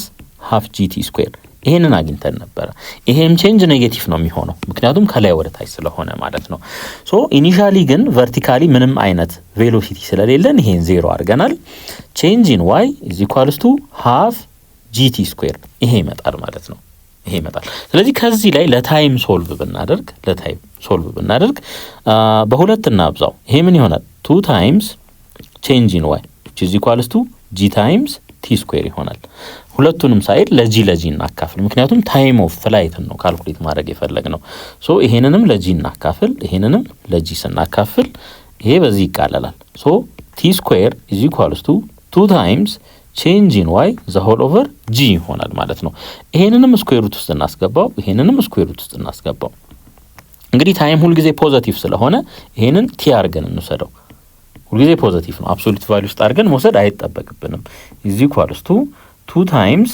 [SPEAKER 1] ሃፍ ጂቲ ስኩዌር ይሄንን አግኝተን ነበረ። ይሄም ቼንጅ ኔጌቲቭ ነው የሚሆነው ምክንያቱም ከላይ ወደ ታች ስለሆነ ማለት ነው። ሶ ኢኒሻሊ ግን ቨርቲካሊ ምንም አይነት ቬሎሲቲ ስለሌለን ይሄን ዜሮ አድርገናል። ቼንጅ ኢን ዋይ ኢዝ ኢኳልስ ቱ ሃፍ ጂቲ ስኩዌር ይሄ ይመጣል ማለት ነው። ይሄ ይመጣል። ስለዚህ ከዚህ ላይ ለታይም ሶልቭ ብናደርግ በሁለት እናብዛው። ይሄ ምን ይሆናል? 2 ታይምስ ቼንጅ ኢን ዋይ which is equals to g times t square ይሆናል። ሁለቱንም ሳይድ ለጂ እናካፍል። ምክንያቱም ታይም ኦፍ ፍላይትን ነው ካልኩሌት ማድረግ የፈለግነው። ሶ ይሄንንም ለጂ እናካፍል፣ ይሄንንም ለጂ ስናካፍል ይሄ በዚህ ይቃለላል። ሶ t square is equals to 2 times ቼንጅ ኢን ዋይ ዘ ሆል ኦቨር ጂ ይሆናል ማለት ነው። ይሄንንም ስኩዌር ሩት ውስጥ እናስገባው፣ እንግዲህ ታይም ሁልጊዜ ፖዚቲቭ ስለሆነ ይሄንን ቲ አድርገን እንውሰደው። ሁልጊዜ ፖዚቲቭ ነው፣ አብሶሉት ቫልዩ ውስጥ አድርገን መውሰድ አይጠበቅብንም። ኢዝ ኢኳልስ ቱ 2 ታይምስ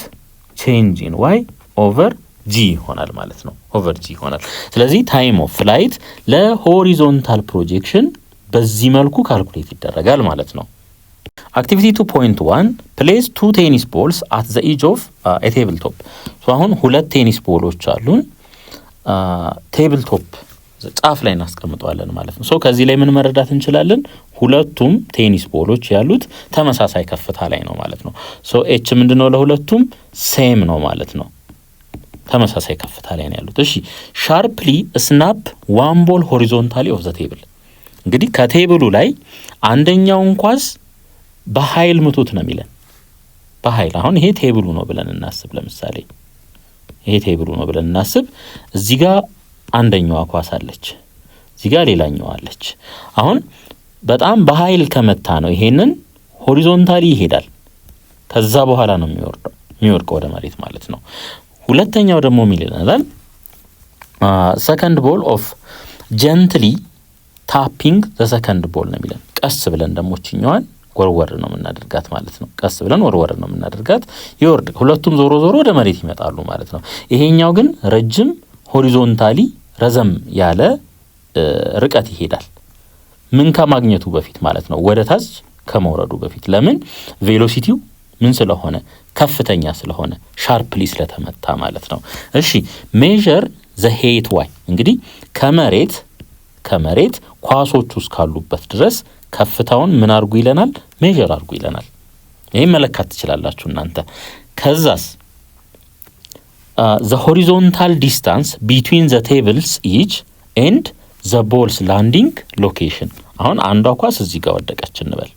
[SPEAKER 1] ቼንጅ ኢን ዋይ ኦቨር ጂ ይሆናል ማለት ነው። ስለዚህ ታይም ኦፍ ፍላይት ለሆሪዞንታል ፕሮጀክሽን በዚህ መልኩ ካልኩሌት ይደረጋል ማለት ነው። አክቲቪቲ 2.1 ፕሌስ 2 ቴኒስ ቦልስ አት ዘ ኢጅ ኦፍ ኤ ቴብል ቶፕ። አሁን 2 ቴኒስ ቦሎች አሉን፣ ቴብል ቶፕ ጫፍ ላይ እናስቀምጠዋለን ማለት ነው። ከዚህ ላይ ምን መረዳት እንችላለን? ሁለቱም ቴኒስ ቦሎች ያሉት ተመሳሳይ ከፍታ ላይ ነው ማለት ነው። ኤች ምንድነው? ለሁለቱም ሴም ነው ማለት ነው። ተመሳሳይ ከፍታ ላይ ነው ያሉት። እሺ ሻርፕሊ ስናፕ ዋን ቦል ሆሪዞንታሊ ኦፍ ዘ ቴብል። እንግዲህ ከቴብሉ ላይ አንደኛውን ኳስ በኃይል ምቱት ነው የሚለን። በኃይል አሁን ይሄ ቴብሉ ነው ብለን እናስብ። ለምሳሌ ይሄ ቴብሉ ነው ብለን እናስብ። እዚህ ጋር አንደኛዋ ኳስ አለች፣ እዚህ ጋር ሌላኛዋ አለች። አሁን በጣም በኃይል ከመታ ነው ይሄንን ሆሪዞንታሊ ይሄዳል። ከዛ በኋላ ነው የሚወርቀው ወደ መሬት ማለት ነው። ሁለተኛው ደግሞ የሚልናል ሰከንድ ቦል ኦፍ ጀንትሊ ታፒንግ ዘ ሰከንድ ቦል ነው የሚለን። ቀስ ብለን ደግሞ ችኛዋን ወርወር ነው የምናደርጋት ማለት ነው። ቀስ ብለን ወርወር ነው የምናደርጋት፣ ይወርድ። ሁለቱም ዞሮ ወደ መሬት ይመጣሉ ማለት ነው። ይሄኛው ግን ረጅም ሆሪዞንታሊ ረዘም ያለ ርቀት ይሄዳል። ምን ከማግኘቱ በፊት ማለት ነው፣ ወደ ታች ከመውረዱ በፊት። ለምን? ቬሎሲቲው ምን ስለሆነ ከፍተኛ ስለሆነ ሻርፕሊ ስለተመታ ማለት ነው። እሺ ሜዠር ዘ ሄይት ዋይ እንግዲህ ከመሬት ኳሶቹ እስካሉበት ድረስ ከፍታውን ምን አድርጉ ይለናል? ሜዠር አድርጉ ይለናል። ይሄን መለካት ትችላላችሁ እናንተ። ከዛስ the horizontal distance between the tables each and the ball's landing location አሁን አንዷ ኳስ እዚህ ጋር ወደቀች እንበል፣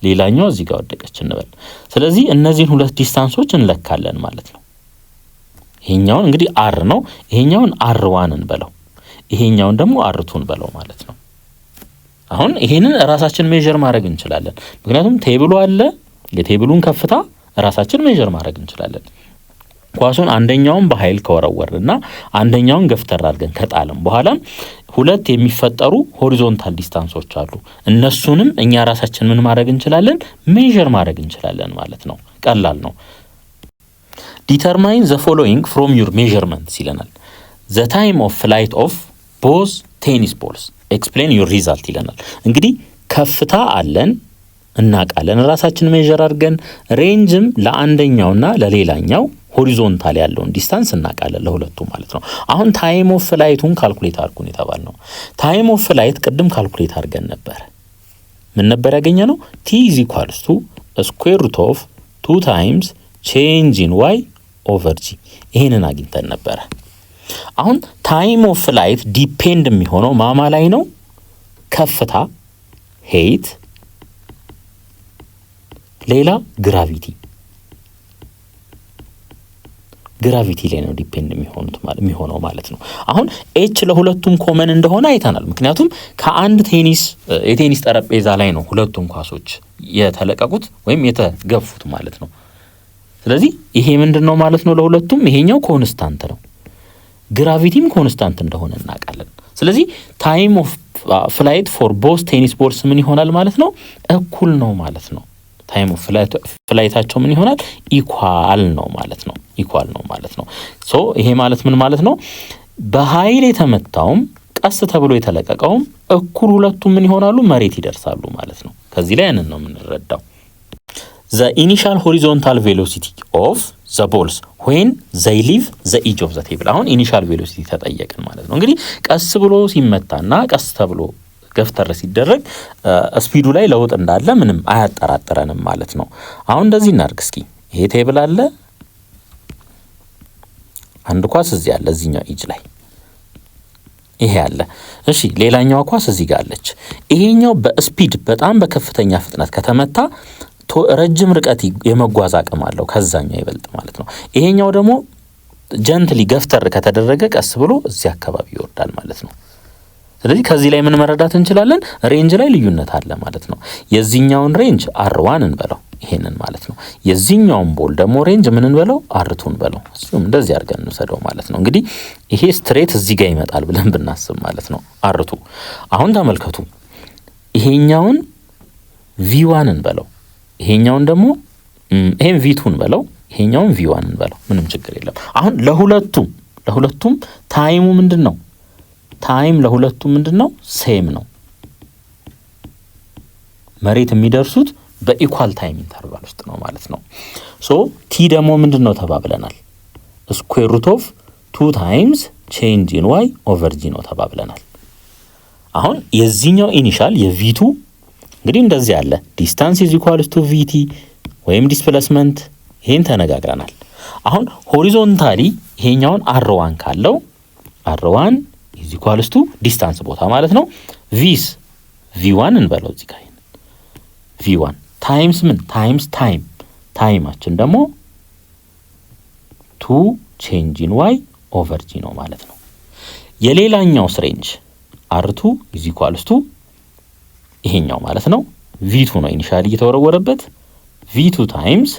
[SPEAKER 1] ሌላኛው እዚህ ጋር ወደቀች እንበል። ስለዚህ እነዚህን ሁለት ዲስታንሶች እንለካለን ማለት ነው። ይሄኛውን እንግዲህ r ነው፣ ይሄኛውን r1 እንበለው፣ ይሄኛውን ደግሞ r2 እንበለው ማለት ነው። አሁን ይሄንን ራሳችን ሜዠር ማድረግ እንችላለን። ምክንያቱም ቴብሉ አለ፣ የቴብሉን ከፍታ ራሳችን ሜዠር ማድረግ እንችላለን። ኳሱን አንደኛውን በኃይል ከወረወርና አንደኛውን ገፍተር አድርገን ከጣለም በኋላ ሁለት የሚፈጠሩ ሆሪዞንታል ዲስታንሶች አሉ። እነሱንም እኛ ራሳችን ምን ማድረግ እንችላለን? ሜዠር ማድረግ እንችላለን ማለት ነው። ቀላል ነው። ዲተርማይን ዘ ፎሎዊንግ ፍሮም ዩር ሜዠርመንትስ ይለናል። ዘ ታይም ኦፍ ፍላይት ኦፍ ቦዝ ቴኒስ ቦልስ ኤክስፕሌን ዩር ሪዛልት ይለናል። እንግዲህ ከፍታ አለን እናቃለን ራሳችን ሜዠር አድርገን፣ ሬንጅም ለአንደኛውና ለሌላኛው ሆሪዞንታል ያለውን ዲስታንስ እናቃለን ለሁለቱ ማለት ነው። አሁን ታይም ኦፍ ፍላይቱን ካልኩሌት አድርጉን የተባልነው ታይም ኦፍ ፍላይት ቅድም ካልኩሌት አድርገን ነበር። ምን ነበር ያገኘነው? t = ስኩዌር ሩት ኦፍ 2 ታይምስ ቼንጅ ኢን y ኦቨር g ይሄንን አግኝተን ነበር። አሁን ታይም ኦፍ ፍላይት ዲፔንድ የሚሆነው ማማ ላይ ነው? ከፍታ ሄይት፣ ሌላ ግራቪቲ ላይ ነው ዲፔንድ የሚሆነው ማለት ነው። አሁን ኤች ለሁለቱም ኮመን እንደሆነ አይተናል። ምክንያቱም ከአንድ የቴኒስ ጠረጴዛ ላይ ነው ሁለቱም ኳሶች የተለቀቁት ወይም የተገፉት ማለት ነው። ስለዚህ ይሄ ምንድነው ማለት ነው? ለሁለቱም ይሄኛው ኮንስታንት ነው፣ ግራቪቲም ኮንስታንት እንደሆነ እናውቃለን። ስለዚህ ታይም ኦፍ ፍላይት ፎር ቦዝ ቴኒስ ቦልስ ምን ይሆናል ማለት ነው? እኩል ነው ማለት ነው። ታይም ኦፍ ፍላይታቸው ምን ይሆናል? ኢኳል ነው ማለት ነው። ሶ ይሄ ማለት ምን ማለት ነው? በኃይል የተመታውም ቀስ ተብሎ የተለቀቀውም እኩል ሁለቱም ምን ይሆናሉ? መሬት ይደርሳሉ ማለት ነው። ከዚህ ላይ ያንን ነው የምንረዳው። the initial horizontal velocity of the balls when they leave the edge of the table አሁን ኢኒሻል ቬሎሲቲ ተጠየቅን ማለት ነው። እንግዲህ ቀስ ብሎ ሲመታና ቀስ ተብሎ ገፍተር ሲደረግ ስፒዱ ላይ ለውጥ እንዳለ ምንም አያጠራጥረንም ማለት ነው። አሁን እንደዚህ እናድርግ እስኪ። ይሄ ቴብል አለ፣ አንድ ኳስ እዚህ አለ፣ እዚህኛው ኢጅ ላይ ይሄ አለ። እሺ ሌላኛው ኳስ እዚህ ጋር አለች። ይሄኛው በስፒድ በጣም በከፍተኛ ፍጥነት ከተመታ ረጅም ርቀት የመጓዝ አቅም አለው፣ ከዛኛው ይበልጥ ማለት ነው። ይሄኛው ደግሞ ጀንትሊ ገፍተር ከተደረገ ቀስ ብሎ እዚህ አካባቢ ይወርዳል ማለት ነው። ስለዚህ ከዚህ ላይ ምን መረዳት እንችላለን? ሬንጅ ላይ ልዩነት አለ ማለት ነው። የዚህኛውን ሬንጅ r1 እንበለው ይሄንን ማለት ነው። የዚህኛውን ቦል ደግሞ ሬንጅ ምን እንበለው? r2 እንበለው። እሱም እንደዚህ አድርገን እንሰደው ማለት ነው። እንግዲህ ይሄ ስትሬት እዚህ ጋር ይመጣል ብለን ብናስብ ማለት ነው r2። አሁን ተመልከቱ፣ ይሄኛውን v1 እንበለው፣ ይሄኛውን ደግሞ ይሄን v2 እንበለው፣ ይሄኛውን v1 እንበለው። ምንም ችግር የለም። አሁን ለሁለቱም ታይሙ ምንድነው? ታይም ለሁለቱም ምንድነው? ሴም ነው። መሬት የሚደርሱት በኢኳል ታይም ኢንተርቫል ውስጥ ነው ማለት ነው። ሶ ቲ ደግሞ ምንድነው ተባብለናል? ስኩዌር ሩት ኦፍ 2 ታይምስ ቼንጅ ኢን y ኦቨር g ነው ተባብለናል። አሁን የዚህኛው ኢኒሻል የv2 እንግዲህ እንደዚህ ያለ ዲስታንስ ኢዝ ኢኳልስ ቱ vt ወይም ዲስፕሌስመንት ይሄን ተነጋግረናል። አሁን ሆሪዞንታሊ ይሄኛውን r1 ካለው r1 ኢዝ ኢኳልስ ቱ ዲስታንስ ቦታ ማለት ነው። ቪስ v1 እንበለው እዚህ ጋር v1 ታይምስ ምን ታይምስ ታይማችን ደግሞ 2 ቼንጅ ኢን y ኦቨር g ነው ማለት ነው። የሌላኛው ሬንጅ r2 ኢዝ ኢኳልስ ቱ ይሄኛው ማለት ነው v2 ነው ኢኒሻሊ እየተወረወረበት v2 ታይምስ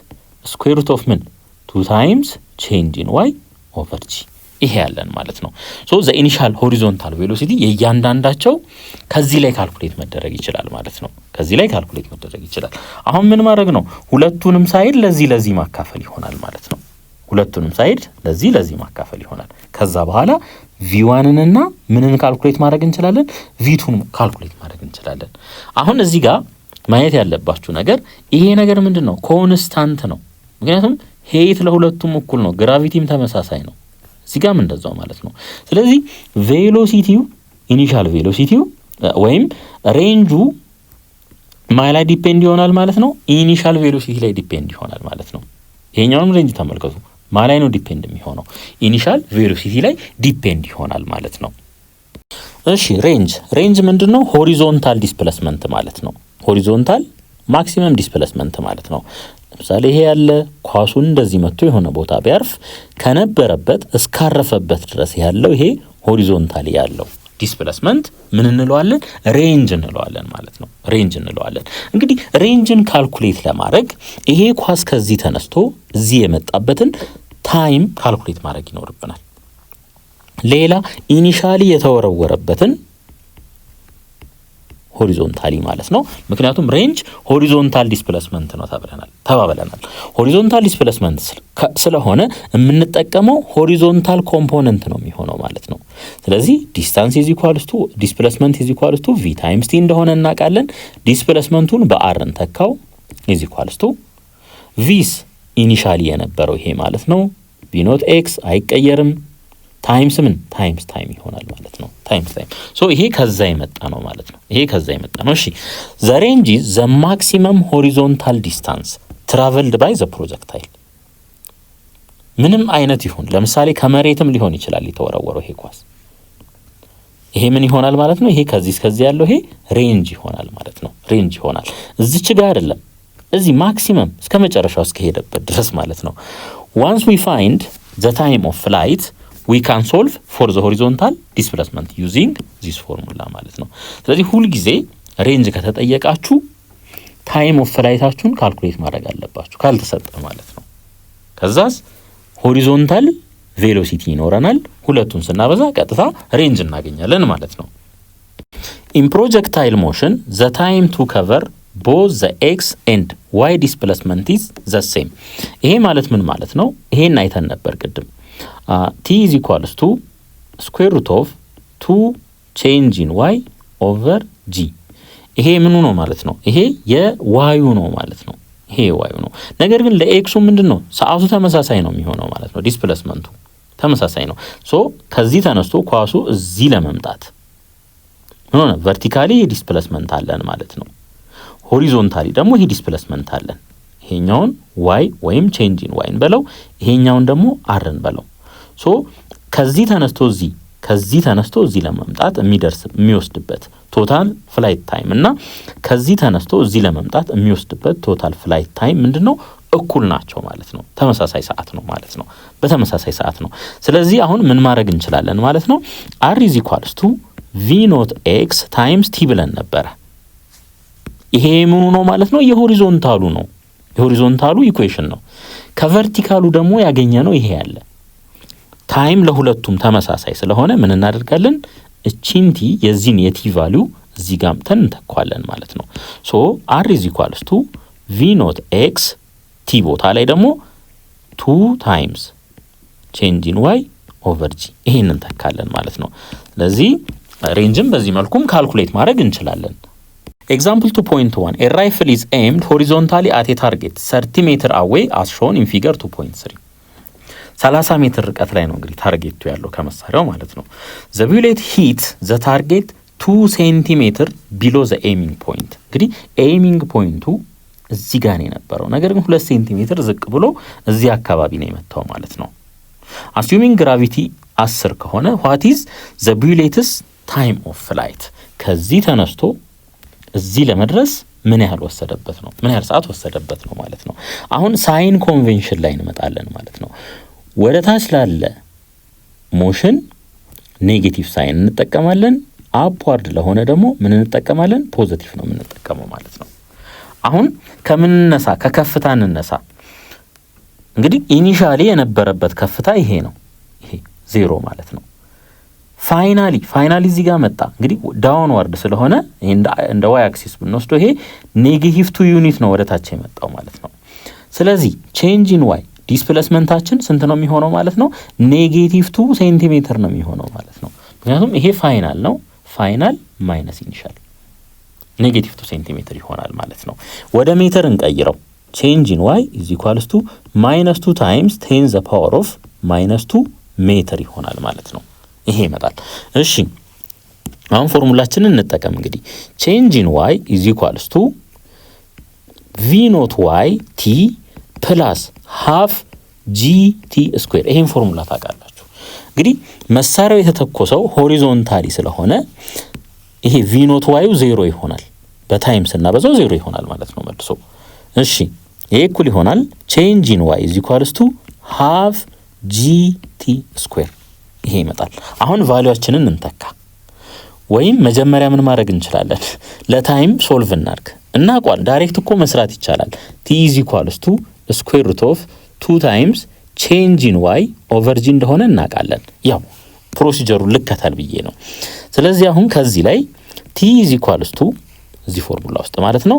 [SPEAKER 1] ስኩዌር ሩት ኦፍ ምን 2 ታይምስ ቼንጅ ኢን y ኦቨር g ይሄ ያለን ማለት ነው። ሶ ዘ ኢኒሻል ሆሪዞንታል ቬሎሲቲ የእያንዳንዳቸው ከዚህ ላይ ካልኩሌት መደረግ ይችላል ማለት ነው። ከዚህ ላይ ካልኩሌት መደረግ ይችላል። አሁን ምን ማድረግ ነው? ሁለቱንም ሳይድ ለዚህ ማካፈል ይሆናል ማለት ነው። ሁለቱንም ሳይድ ለዚህ ማካፈል ይሆናል። ከዛ በኋላ v1 እና ምንን ካልኩሌት ማድረግ እንችላለን? v2ን ካልኩሌት ማድረግ እንችላለን። አሁን እዚህ ጋር ማየት ያለባችሁ ነገር ይሄ ነገር ምንድነው? ኮንስታንት ነው። ምክንያቱም ሄይት ለሁለቱም እኩል ነው፣ ግራቪቲም ተመሳሳይ ነው፣ እዚህ ጋርም እንደዛው ማለት ነው። ስለዚህ ቬሎሲቲው ኢኒሻል ቬሎሲቲው ወይም ሬንጁ ማይ ላይ ዲፔንድ ይሆናል ማለት ነው፣ ኢኒሻል ቬሎሲቲ ላይ ዲፔንድ ይሆናል ማለት ነው። ይሄኛውንም ሬንጅ ተመልከቱ፣ ማይ ላይ ነው ዲፔንድ የሚሆነው፣ ኢኒሻል ቬሎሲቲ ላይ ዲፔንድ ይሆናል ማለት ነው። እሺ ሬንጅ ምንድነው? ሆሪዞንታል ዲስፕሌስመንት ማለት ነው። ሆሪዞንታል ማክሲመም ዲስፕሌስመንት ማለት ነው። ለምሳሌ ይሄ ያለ ኳሱን እንደዚህ መጥቶ የሆነ ቦታ ቢያርፍ ከነበረበት እስካረፈበት ድረስ ያለው ይሄ ሆሪዞንታሊ ያለው ዲስፕሌስመንት ምን እንለዋለን? ሬንጅ እንለዋለን ማለት ነው። ሬንጅ እንለዋለን። እንግዲህ ሬንጅን ካልኩሌት ለማድረግ ይሄ ኳስ ከዚህ ተነስቶ እዚህ የመጣበትን ታይም ካልኩሌት ማድረግ ይኖርብናል። ሌላ ኢኒሻሊ የተወረወረበትን ሆሪዞንታሊ ማለት ነው። ምክንያቱም ሬንጅ ሆሪዞንታል ዲስፕሌስመንት ነው ተባብለናል። ሆሪዞንታል ዲስፕሌስመንት ስለሆነ የምንጠቀመው ሆሪዞንታል ኮምፖነንት ነው የሚሆነው ማለት ነው። ስለዚህ ዲስታንስ ኢዝ ኢኳልስ ቱ ዲስፕሌስመንት ኢዝ ኢኳልስ ቱ ቪ ታይምስ ቲ እንደሆነ እናውቃለን። ዲስፕሌስመንቱን በአር እንተካው ኢዝ ኢኳልስ ቱ ቪስ ኢኒሻሊ የነበረው ይሄ ማለት ነው ቪ ኖት ኤክስ አይቀየርም፣ ታይምስ ምን ታይምስ ታይም ይሆናል ማለት ነው። ታይምስ ታይም ሶ ይሄ ከዛ የመጣ ነው ማለት ነው። ይሄ ከዛ የመጣ ነው። እሺ ዘ ሬንጅ ኢዝ ዘ ማክሲመም ሆሪዞንታል ዲስታንስ ትራቨልድ ባይ ዘ ፕሮጀክታይል። ምንም አይነት ይሁን ለምሳሌ ከመሬትም ሊሆን ይችላል የተወረወረው ይሄ ኳስ፣ ይሄ ምን ይሆናል ማለት ነው? ይሄ ከዚህ እስከዚህ ያለው ይሄ ሬንጅ ይሆናል ማለት ነው። ሬንጅ ይሆናል። እዚች ጋር አይደለም፣ እዚህ ማክሲመም እስከ መጨረሻው እስከሄደበት ድረስ ማለት ነው። ዋንስ ዊ ፋይንድ ዘ ታይም ኦፍ ፍላይት we can solve for the horizontal displacement using this formula ማለት ነው። ስለዚህ ሁል ጊዜ ሬንጅ ከተጠየቃችሁ ታይም ኦፍ ፍላይታችሁን ካልኩሌት ማድረግ አለባችሁ ካልተሰጠ ማለት ነው። ከዛስ ሆሪዞንታል ቬሎሲቲ ይኖረናል። ሁለቱን ስናበዛ ቀጥታ ሬንጅ እናገኛለን ማለት ነው። in projectile motion the time to cover both the x and y displacement is the same። ይሄ ማለት ምን ማለት ነው? ይሄን አይተን ነበር ቅድም t is equals to square root of 2 change in y over g። ይሄ ምኑ ነው ማለት ነው? ይሄ የዋዩ ነው ማለት ነው። ይሄ የዋዩ ነው። ነገር ግን ለኤክሱ ምንድነው? ሰዓቱ ተመሳሳይ ነው የሚሆነው ማለት ነው። ዲስፕሌስመንቱ ተመሳሳይ ነው። ሶ ከዚህ ተነስቶ ኳሱ እዚህ ለመምጣት ምን ሆነ? ቨርቲካሊ ዲስፕሌስመንት አለን ማለት ነው። ሆሪዞንታሊ ደግሞ ይሄ ዲስፕሌስመንት አለን። ይሄኛውን y ወይም ቼንጅ ኢን y እንበለው፣ ይሄኛውን ደግሞ r እንበለው። ሶ ከዚህ ተነስቶ እዚህ ለመምጣት የሚወስድበት ቶታል ፍላይት ታይም እና ከዚህ ተነስቶ እዚህ ለመምጣት የሚወስድበት ቶታል ፍላይት ታይም ምንድነው? እኩል ናቸው ማለት ነው። ተመሳሳይ ሰዓት ነው ማለት ነው። በተመሳሳይ ሰዓት ነው። ስለዚህ አሁን ምን ማድረግ እንችላለን ማለት ነው? r is equals to v not x times t ብለን ነበረ። ይሄ ምኑ ነው ማለት ነው? የሆሪዞንታሉ ነው። የሆሪዞንታሉ ኢኩዌሽን ነው። ከቨርቲካሉ ደግሞ ያገኘ ነው ይሄ ያለ ታይም ለሁለቱም ተመሳሳይ ስለሆነ ምን እናደርጋለን? እቺን ቲ የዚህን የቲ ቫልዩ እዚህ ጋር አምጥተን እንተካዋለን ማለት ነው። ሶ r is equals to v not x t ቦታ ላይ ደግሞ 2 times change in y over g ይሄንን እንተካለን ማለት ነው። ስለዚህ ሬንጅን በዚህ መልኩም ካልኩሌት ማድረግ እንችላለን። Example 2.1 a rifle is aimed horizontally at a target 30 meter away as shown in figure 2.3 30 ሜትር ርቀት ላይ ነው እንግዲህ ታርጌቱ ያለው ከመሳሪያው ማለት ነው። the bullet hit the target 2 centimeter below the aiming point። እንግዲህ aiming poinቱ እዚህ ጋር ነው የነበረው፣ ነገር ግን 2 ሴንቲሜትር ዝቅ ብሎ እዚህ አካባቢ ነው የመታው ማለት ነው። assuming gravity 10 ከሆነ what is the bullet's time of flight? ከዚህ ተነስቶ እዚህ ለመድረስ ምን ያህል ወሰደበት ነው? ምን ያህል ሰዓት ወሰደበት ነው ማለት ነው። አሁን ሳይን ኮንቬንሽን ላይ እንመጣለን ማለት ነው። ወደ ታች ላለ ሞሽን ኔጌቲቭ ሳይን እንጠቀማለን፣ አፕዋርድ ለሆነ ደግሞ ምን እንጠቀማለን? ፖዚቲቭ ነው የምንጠቀመው ማለት ነው። አሁን ከምን እንነሳ? ከከፍታ እንነሳ። እንግዲህ ኢኒሻሊ የነበረበት ከፍታ ይሄ ነው። ይሄ 0 ማለት ነው። ፋይናሊ እዚህ ጋር መጣ። እንግዲህ ዳውንዋርድ ስለሆነ እንደ ዋይ አክሲስ ብንወስደው ይሄ ኔጌቲቭ 2 ዩኒት ነው ወደ ታች የመጣው ማለት ነው። ስለዚህ ቼንጅ ኢን ዋይ ዲስፕሌስመንታችን ስንት ነው የሚሆነው ማለት ነው? ኔጌቲቭ 2 ሴንቲሜትር ነው የሚሆነው ማለት ነው። ምክንያቱም ይሄ ፋይናል ነው። ፋይናል ማይነስ ኢኒሻል ኔጌቲቭ 2 ሴንቲሜትር ይሆናል ማለት ነው። ወደ ሜትር እንቀይረው። change in y is equals to -2 times 10 the power of -2 ሜትር ይሆናል ማለት ነው። ይሄ ይመጣል። እሺ አሁን ፎርሙላችንን እንጠቀም እንግዲህ change in y is equals to v naught y t plus half gt ስኩዌር። ይሄን ፎርሙላ ታውቃላችሁ። እንግዲህ መሳሪያው የተተኮሰው ሆሪዞንታሊ ስለሆነ ይሄ v naught y 0 ይሆናል። በታይም ስናበዛው 0 ይሆናል ማለት ነው መልሶ። እሺ ይሄ እኩል ይሆናል change in y is equals to half gt ስኩዌር። ይሄ ይመጣል። አሁን ቫልዩአችንን እንተካ ወይም መጀመሪያ ምን ማድረግ እንችላለን? ለታይም ሶልቭ እናድርግ እና ቋል ዳይሬክት እኮ መስራት ይቻላል። t is equals to square root of 2 times change in y over g እንደሆነ እናውቃለን። ያው ፕሮሲጀሩን ልከተል ብዬ ነው። ስለዚህ አሁን ከዚህ ላይ t is equals to እዚህ ፎርሙላ ውስጥ ማለት ነው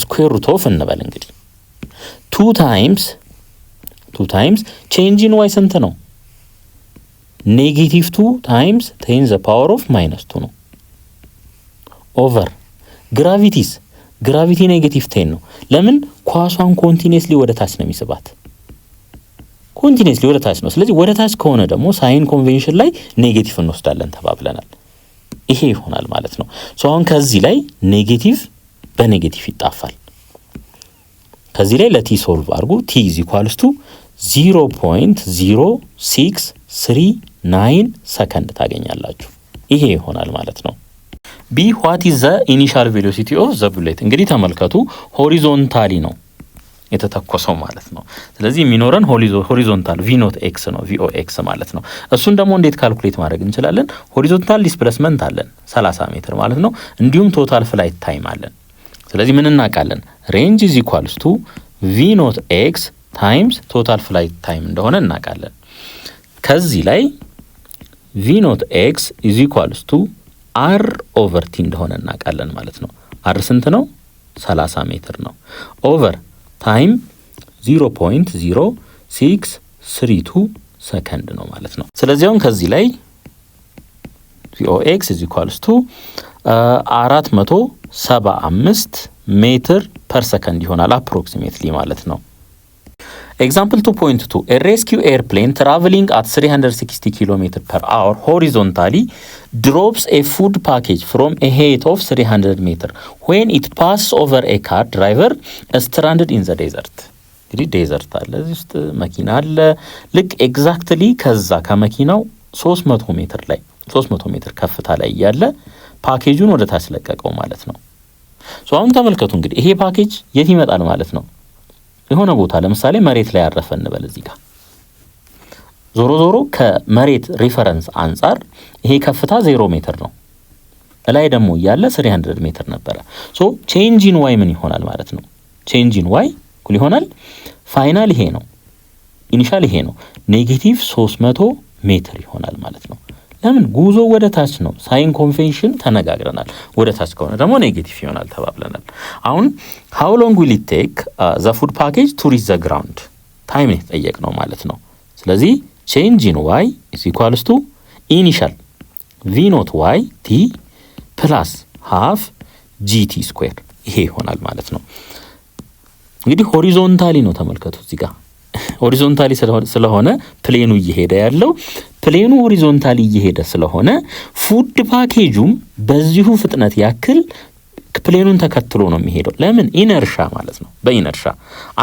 [SPEAKER 1] square root of እንበል እንግዲህ 2 times change in y ስንት ነው? -2 times 10 the power of -2 ነው ኦቨር ግራቪቲ -10 ነው። ለምን? ኳሷን ኮንቲኒየስሊ ወደ ታች ነው የሚስባት። ኮንቲኒየስሊ ወደ ታች ነው። ስለዚህ ወደ ታች ከሆነ ደግሞ ሳይን ኮንቬንሽን ላይ ኔጌቲቭ እንወስዳለን ተባብለናል። ይሄ ይሆናል ማለት ነው። ሶ አሁን ከዚህ ላይ ኔጌቲቭ በኔጌቲቭ ይጣፋል። ከዚህ ላይ ለቲ ሶልቭ አድርጉ። t is equals to 0.0639 ሰከንድ ታገኛላችሁ። ይሄ ይሆናል ማለት ነው። b what is the initial velocity of the bullet? እንግዲህ ተመልከቱ ሆሪዞንታሊ ነው የተተኮሰው ማለት ነው። ስለዚህ የሚኖረን ሆሪዞንታል v naught x ነው vox ማለት ነው። እሱን ደግሞ እንዴት ካልኩሌት ማድረግ እንችላለን? ሆሪዞንታል ዲስፕሌስመንት አለን 30 ሜትር ማለት ነው። እንዲሁም ቶታል ፍላይት ታይም አለን። ስለዚህ ምን እናውቃለን? ሬንጅ is equals to v naught x times ቶታል ፍላይት ታይም እንደሆነ እናውቃለን። ከዚህ ላይ v naught x is equals to r over t እንደሆነ እናውቃለን ማለት ነው። r ስንት ነው? 30 ሜትር ነው። ኦቨር ታይም 0.0632 ሰከንድ ነው ማለት ነው። ስለዚህ አሁን ከዚህ ላይ vox is equals to 475 ሜትር ፐር ሰከንድ ይሆናል አፕሮክሲሜትሊ ማለት ነው። Example 2.2 a rescue airplane traveling at 360 km per hour horizontally drops a food package from a height of 300 meter when it passes over a car driver stranded in the desert. እንግዲህ ዴዘርት አለ፣ እዚህ ውስጥ መኪና አለ። ልክ ኤግዛክትሊ ከዛ ከመኪናው 300 ሜትር ከፍታ ላይ ያለ ፓኬጁን ወደ ታች ለቀቀው ማለት ነው። ሶ አሁን ተመልከቱ እንግዲህ ይሄ ፓኬጅ የት ይመጣል ማለት ነው? የሆነ ቦታ ለምሳሌ መሬት ላይ ያረፈ እንበል እዚህ ጋር። ዞሮ ከመሬት ሪፈረንስ አንፃር ይሄ ከፍታ 0 ሜትር ነው። ላይ ደግሞ ያለ 300 ሜትር ነበረ። ሶ ቼንጅ ኢን ዋይ ምን ይሆናል ማለት ነው? ቼንጅ ኢን ዋይ እኩል ይሆናል ፋይናል ይሄ ነው፣ ኢኒሻል ይሄ ነው፣ -300 ሜትር ይሆናል ማለት ነው። ለምን? ጉዞ ወደ ታች ነው። ሳይን ኮንቬንሽን ተነጋግረናል። ወደ ታች ከሆነ ደግሞ ኔጌቲቭ ይሆናል ተባብለናል። አሁን how long will it take the food package to reach the ground? ታይም ነው የተጠየቅነው ማለት ነው። ስለዚህ change in y is equals to initial v naught y t plus half gt square ይሄ ይሆናል ማለት ነው። እንግዲህ ሆሪዞንታሊ ነው ተመልከቱ እዚህ ጋር ሆሪዞንታሊ ስለሆነ ፕሌኑ እየሄደ ያለው ፕሌኑ ሆሪዞንታሊ እየሄደ ስለሆነ ፉድ ፓኬጁም በዚሁ ፍጥነት ያክል ፕሌኑን ተከትሎ ነው የሚሄደው። ለምን? ኢነርሻ ማለት ነው። በኢነርሻ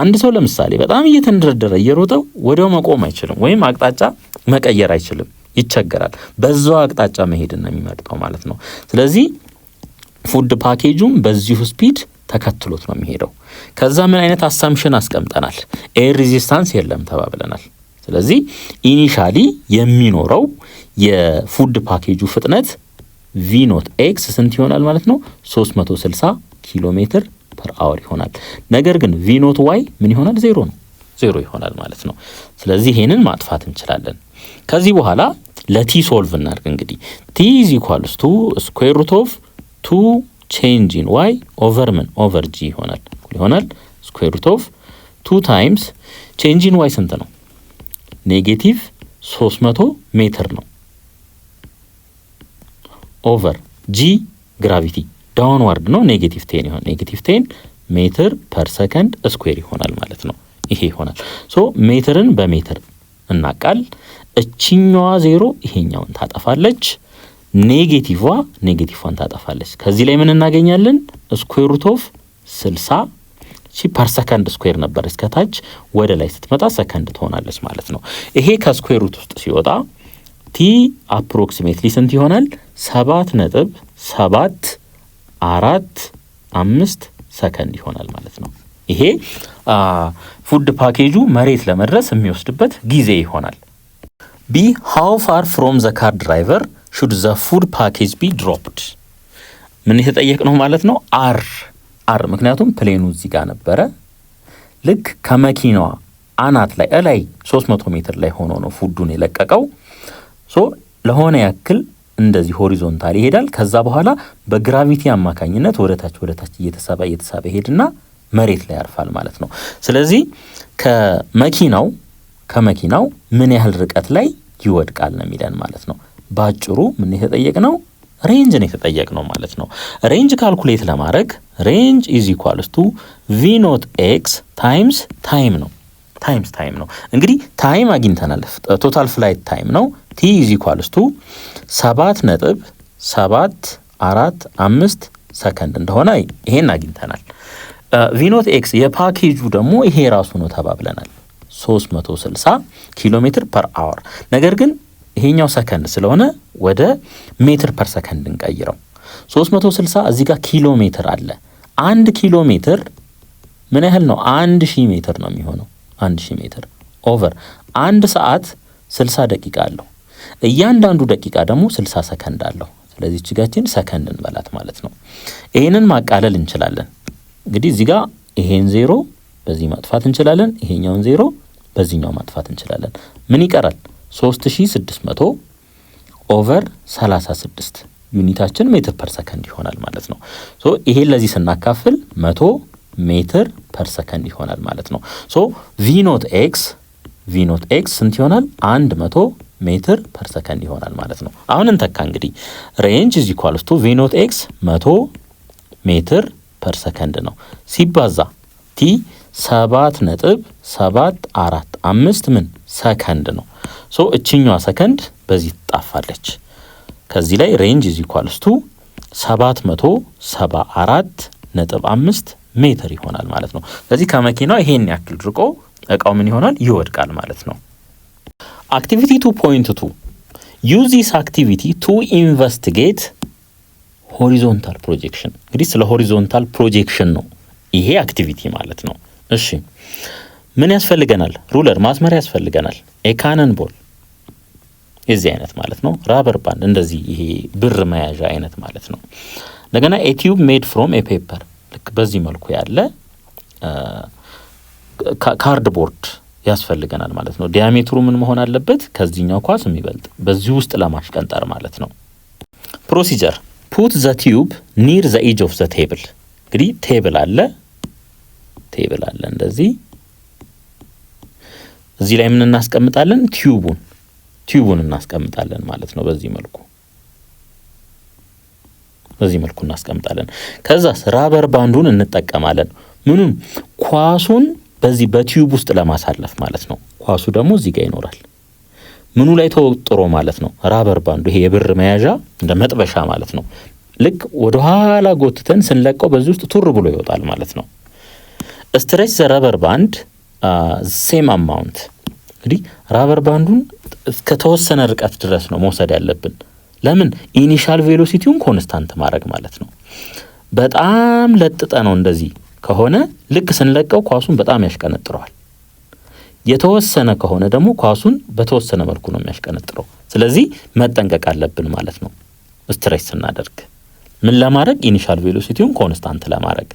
[SPEAKER 1] አንድ ሰው ለምሳሌ በጣም እየተንደረደረ እየሮጠው ወዲያው መቆም አይችልም፣ ወይም አቅጣጫ መቀየር አይችልም፣ ይቸገራል። በዛው አቅጣጫ መሄድ ነው የሚመርጠው ማለት ነው። ስለዚህ ፉድ ፓኬጁም በዚሁ ስፒድ ተከትሎት ነው የሚሄደው። ከዛ ምን አይነት አሳምፕሽን አስቀምጠናል? ኤር ሬዚስታንስ የለም ተባብለናል። ስለዚህ ኢኒሻሊ የሚኖረው የፉድ ፓኬጁ ፍጥነት v naught x ስንት ይሆናል ማለት ነው? 360 ኪሎ ሜትር ፐር አወር ይሆናል። ነገር ግን v naught y ምን ይሆናል? 0 ነው፣ 0 ይሆናል ማለት ነው። ስለዚህ ይሄንን ማጥፋት እንችላለን። ከዚህ በኋላ ለቲ ሶልቭ እናድርግ እንግዲህ t is equals to square root of 2 change in y over ምን over g ይሆናል square root of 2 times change in y ስንት ነው? -300 ሜትር ነው ኦቨር g ግራቪቲ ዳውንዋርድ ነው -10 ይሆናል። -10 ሜትር ፐር ሰከንድ ስኩዌር ይሆናል ማለት ነው። ይሄ ይሆናል። ሶ ሜትርን በሜትር እናቃል። እቺኛዋ 0 ይሄኛውን ታጠፋለች። ኔጌቲቭዋን ታጠፋለች። ከዚህ ላይ ምን እናገኛለን? ስኩዌር ሩት ኦፍ 60 ፐር ሰከንድ ስኩዌር ነበር እስከታች ወደ ላይ ስትመጣ ሰከንድ ትሆናለች ማለት ነው። ይሄ ከስኩዌር ሩት ውስጥ ሲወጣ ቲ አፕሮክሲሜትሊ ስንት ይሆናል? 7.745 ሰከንድ ይሆናል ማለት ነው። ይሄ ፉድ ፓኬጁ መሬት ለመድረስ የሚወስድበት ጊዜ ይሆናል። ቢ ሃው ፋር ፍሮም ዘ ካር ድራይቨር ሹድ ዘ ፉድ ፓኬጅ ቢ ድሮፕድ። ምን የተጠየቅነው ማለት ነው? አር ምክንያቱም ፕሌኑ እዚህ ጋር ነበረ። ልክ ከመኪናዋ አናት ላይ እላይ 300 ሜትር ላይ ሆኖ ነው ፉዱን የለቀቀው። ሶ ለሆነ ያክል እንደዚህ ሆሪዞንታል ይሄዳል። ከዛ በኋላ በግራቪቲ አማካኝነት ወደታች እየተሳበ ይሄድና መሬት ላይ ያርፋል ማለት ነው። ስለዚህ ከመኪናው ምን ያህል ርቀት ላይ ይወድቃል ነው የሚለን ማለት ነው። ባጭሩ ምን የተጠየቅነው? ሬንጅ ነው የተጠየቅነው ማለት ነው። ሬንጅ ካልኩሌት ለማድረግ ሬንጅ ኢዝ ኢኳልስ ቱ ቪ ኖት ኤክስ ታይምስ ታይም ነው። እንግዲህ ታይም አግኝተናል። ቶታል ፍላይት ታይም ነው። ቲ ኢዝ ኢኳልስ ቱ 7.745 ሰከንድ እንደሆነ ይሄን አግኝተናል። ቪ ኖት ኤክስ የፓኬጁ ደግሞ ይሄ ራሱ ነው ተባብለናል 360 ኪሎ ሜትር ፐር አወር። ነገር ግን ይሄኛው ሰከንድ ስለሆነ ወደ ሜትር ፐር ሰከንድ እንቀይረው። 360 እዚህ ጋር ኪሎ ሜትር አለ። 1 ኪሎ ሜትር ምን ያህል ነው? 1000 ሜትር ነው የሚሆነው። 1000 ሜትር ኦቨር 1 ሰዓት 60 ደቂቃ አለው። እያንዳንዱ ደቂቃ ደግሞ 60 ሰከንድ አለው። ስለዚህ እችጋችን ሰከንድ እንበላት ማለት ነው። ይሄንን ማቃለል እንችላለን። እንግዲህ እዚህ ጋር ይሄን 0 በዚህ ማጥፋት እንችላለን። ይሄኛውን 0 በዚህኛው ማጥፋት እንችላለን። ምን ይቀራል? 3600 ኦቨር 36 ዩኒታችን ሜትር ፐር ሰከንድ ይሆናል ማለት ነው። ሶ ይሄን ለዚህ ስናካፍል 100 ሜትር ፐር ሰከንድ ይሆናል ማለት ነው። ሶ ቪ ኖት ኤክስ ስንት ይሆናል? 100 ሜትር ፐር ሰከንድ ይሆናል ማለት ነው። አሁን እንተካ እንግዲህ ሬንጅ ኢዝ ኢኳልስ ቱ ቪ ኖት ኤክስ 100 ሜትር ፐር ሰከንድ ነው ሲባዛ ቲ 7.745 ምን ሰከንድ ነው። ሶ እችኛዋ ሰከንድ በዚህ ትጣፋለች። ከዚህ ላይ ሬንጅ ኢዝ ኢኳልስ ቱ 774.5 ሜትር ይሆናል ማለት ነው። ስለዚህ ከመኪናው ይሄን ያክል ርቆ እቃው ምን ይሆናል? ይወድቃል ማለት ነው። አክቲቪቲ 2.2 ዩዝ ዚስ አክቲቪቲ ቱ ኢንቨስቲጌት ሆሪዞንታል ፕሮጀክሽን። እንግዲህ ስለ ሆሪዞንታል ፕሮጀክሽን ነው ይሄ አክቲቪቲ ማለት ነው። እሺ ምን ያስፈልገናል? ሩለር ማስመሪያ ያስፈልገናል። ኤካነን ቦል የዚህ አይነት ማለት ነው። ራበር ባንድ እንደዚህ ይሄ ብር መያዣ አይነት ማለት ነው። እንደገና ኤ ቲዩብ ሜድ ፍሮም ኤ ፔፐር ልክ በዚህ መልኩ ያለ ካርድ ቦርድ ያስፈልገናል ማለት ነው። ዲያሜትሩ ምን መሆን አለበት? ከዚህኛው ኳስ የሚበልጥ በዚህ ውስጥ ለማሽቀንጠር ማለት ነው። ፕሮሲጀር ፑት ዘ ቲዩብ ኒር ዘ ኤጅ ኦፍ ዘ ቴብል። እንግዲህ ቴብል አለ እንደዚህ እዚህ ላይ ምን እናስቀምጣለን? ቲዩቡን እናስቀምጣለን ማለት ነው። በዚህ መልኩ እናስቀምጣለን። ከዛስ ራበር ባንዱን እንጠቀማለን። ምኑን? ኳሱን በዚህ በቲዩብ ውስጥ ለማሳለፍ ማለት ነው። ኳሱ ደግሞ እዚህ ጋር ይኖራል። ምኑ ላይ ተወጥሮ ማለት ነው? ራበር ባንዱ ይሄ የብር መያዣ እንደ መጥበሻ ማለት ነው። ልክ ወደ ኋላ ጎትተን ስንለቀው በዚህ ውስጥ ቱር ብሎ ይወጣል ማለት ነው። ስትሬች ዘ ራበር ባንድ ሴም አማውንት። እንግዲህ ራበር ባንዱን እስከ ተወሰነ ርቀት ድረስ ነው መውሰድ ያለብን። ለምን? ኢኒሻል ቬሎሲቲውን ኮንስታንት ማድረግ ማለት ነው። በጣም ለጥጠ ነው እንደዚህ ከሆነ ልክ ስንለቀው ኳሱን በጣም ያሽቀነጥረዋል። የተወሰነ ከሆነ ደግሞ ኳሱን በተወሰነ መልኩ ነው የሚያሽቀነጥረው። ስለዚህ መጠንቀቅ አለብን ማለት ነው። ስትሬች ስናደርግ ምን ለማድረግ? ኢኒሻል ቬሎሲቲውን ኮንስታንት ለማድረግ።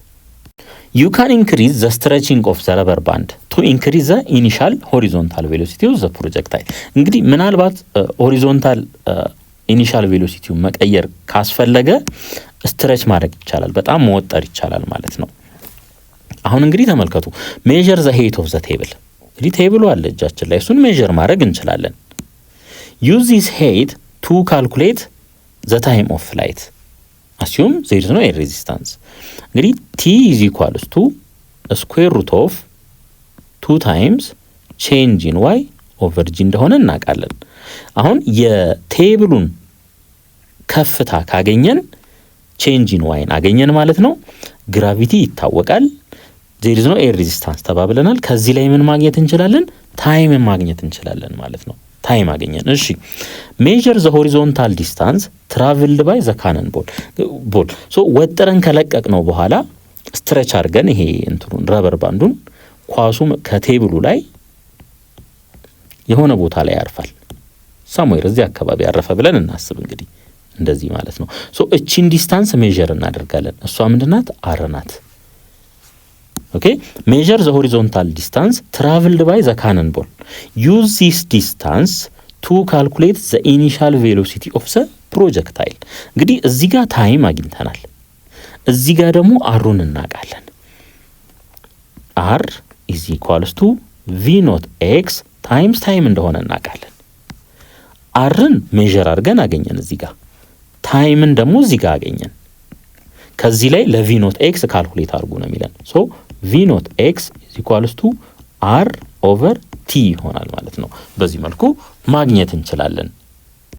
[SPEAKER 1] you can increase the stretching of the rubber band to increase the initial horizontal velocity of the projectile። እንግዲህ ምናልባት ሆሪዞንታል ኢኒሻል ቬሎሲቲውን መቀየር ካስፈለገ ስትሬች ማድረግ ይቻላል፣ በጣም መወጠር ይቻላል ማለት ነው። አሁን እንግዲህ ተመልከቱ። ሜዠር ዘ ሄይት ኦፍ ዘ ቴብል። እንግዲህ ቴብሉ አለ እጃችን ላይ፣ እሱን ሜዠር ማድረግ እንችላለን። ዩዝ ዚስ ሄይት ቱ ካልኩሌት ዘ ታይም ኦፍ ፍላይት። አስዩም ዜር ኢዝ ኖ ኤር ሬዚስታንስ። እንግዲህ ቲ ኢዝ ኢኳልስ ቱ ስኩዌር ሩት ኦፍ 2 ታይምስ ቼንጅ ኢን ዋይ ኦቨር ጂ እንደሆነ እናውቃለን። አሁን የቴብሉን ከፍታ ካገኘን ቼንጅ ኢን ዋይን አገኘን ማለት ነው። ግራቪቲ ይታወቃል። ዜር ኢዝ ኖ ኤር ሬዚስታንስ ተባብለናል። ከዚህ ላይ ምን ማግኘት እንችላለን? ታይም ማግኘት እንችላለን ማለት ነው። ታይም አገኘን። እሺ ሜዠር ዘ ሆሪዞንታል ዲስታንስ ትራቭልድ ባይ ዘ ካነን ቦል ሶ ወጥረን ከለቀቅ ነው በኋላ ስትሬች አድርገን ይሄ እንትኑን ረበር ባንዱን ኳሱ ከቴብሉ ላይ የሆነ ቦታ ላይ ያርፋል። ሳሙኤር እዚህ አካባቢ ያረፈ ብለን እናስብ እንግዲህ እንደዚህ ማለት ነው። ሶ እቺን ዲስታንስ ሜዠር እናደርጋለን። እሷ ምንድናት? አር ናት። ኦኬ ሜዠር ዘ ሆሪዞንታል ዲስታንስ ትራቭልድ ባይ ዘ ካነን ቦል ዩዝ ዚስ ዲስታንስ ቱ ካልኩሌት ዘ ኢኒሻል ቬሎሲቲ ኦፍ ዘ ፕሮጀክታይል። እንግዲህ እዚህ ጋር ታይም አግኝተናል። እዚህ ጋር ደግሞ አሩን እናውቃለን። አር ኢዝ ኢኳልስ ቱ ቪ ኖት ኤክስ ታይምስ ታይም እንደሆነ እናውቃለን። አርን ሜዠር አድርገን አገኘን። እዚህ ጋር ታይምን ደግሞ እዚህ ጋር አገኘን። ከዚህ ላይ ለቪ ኖት ኤክስ ካልኩሌት አድርጉ ነው የሚለን። ሶ ቪ ኖት ኤክስ ኢዝ ኢኳልስ ቱ አር ኦቨር ቲ ይሆናል ማለት ነው። በዚህ መልኩ ማግኘት እንችላለን።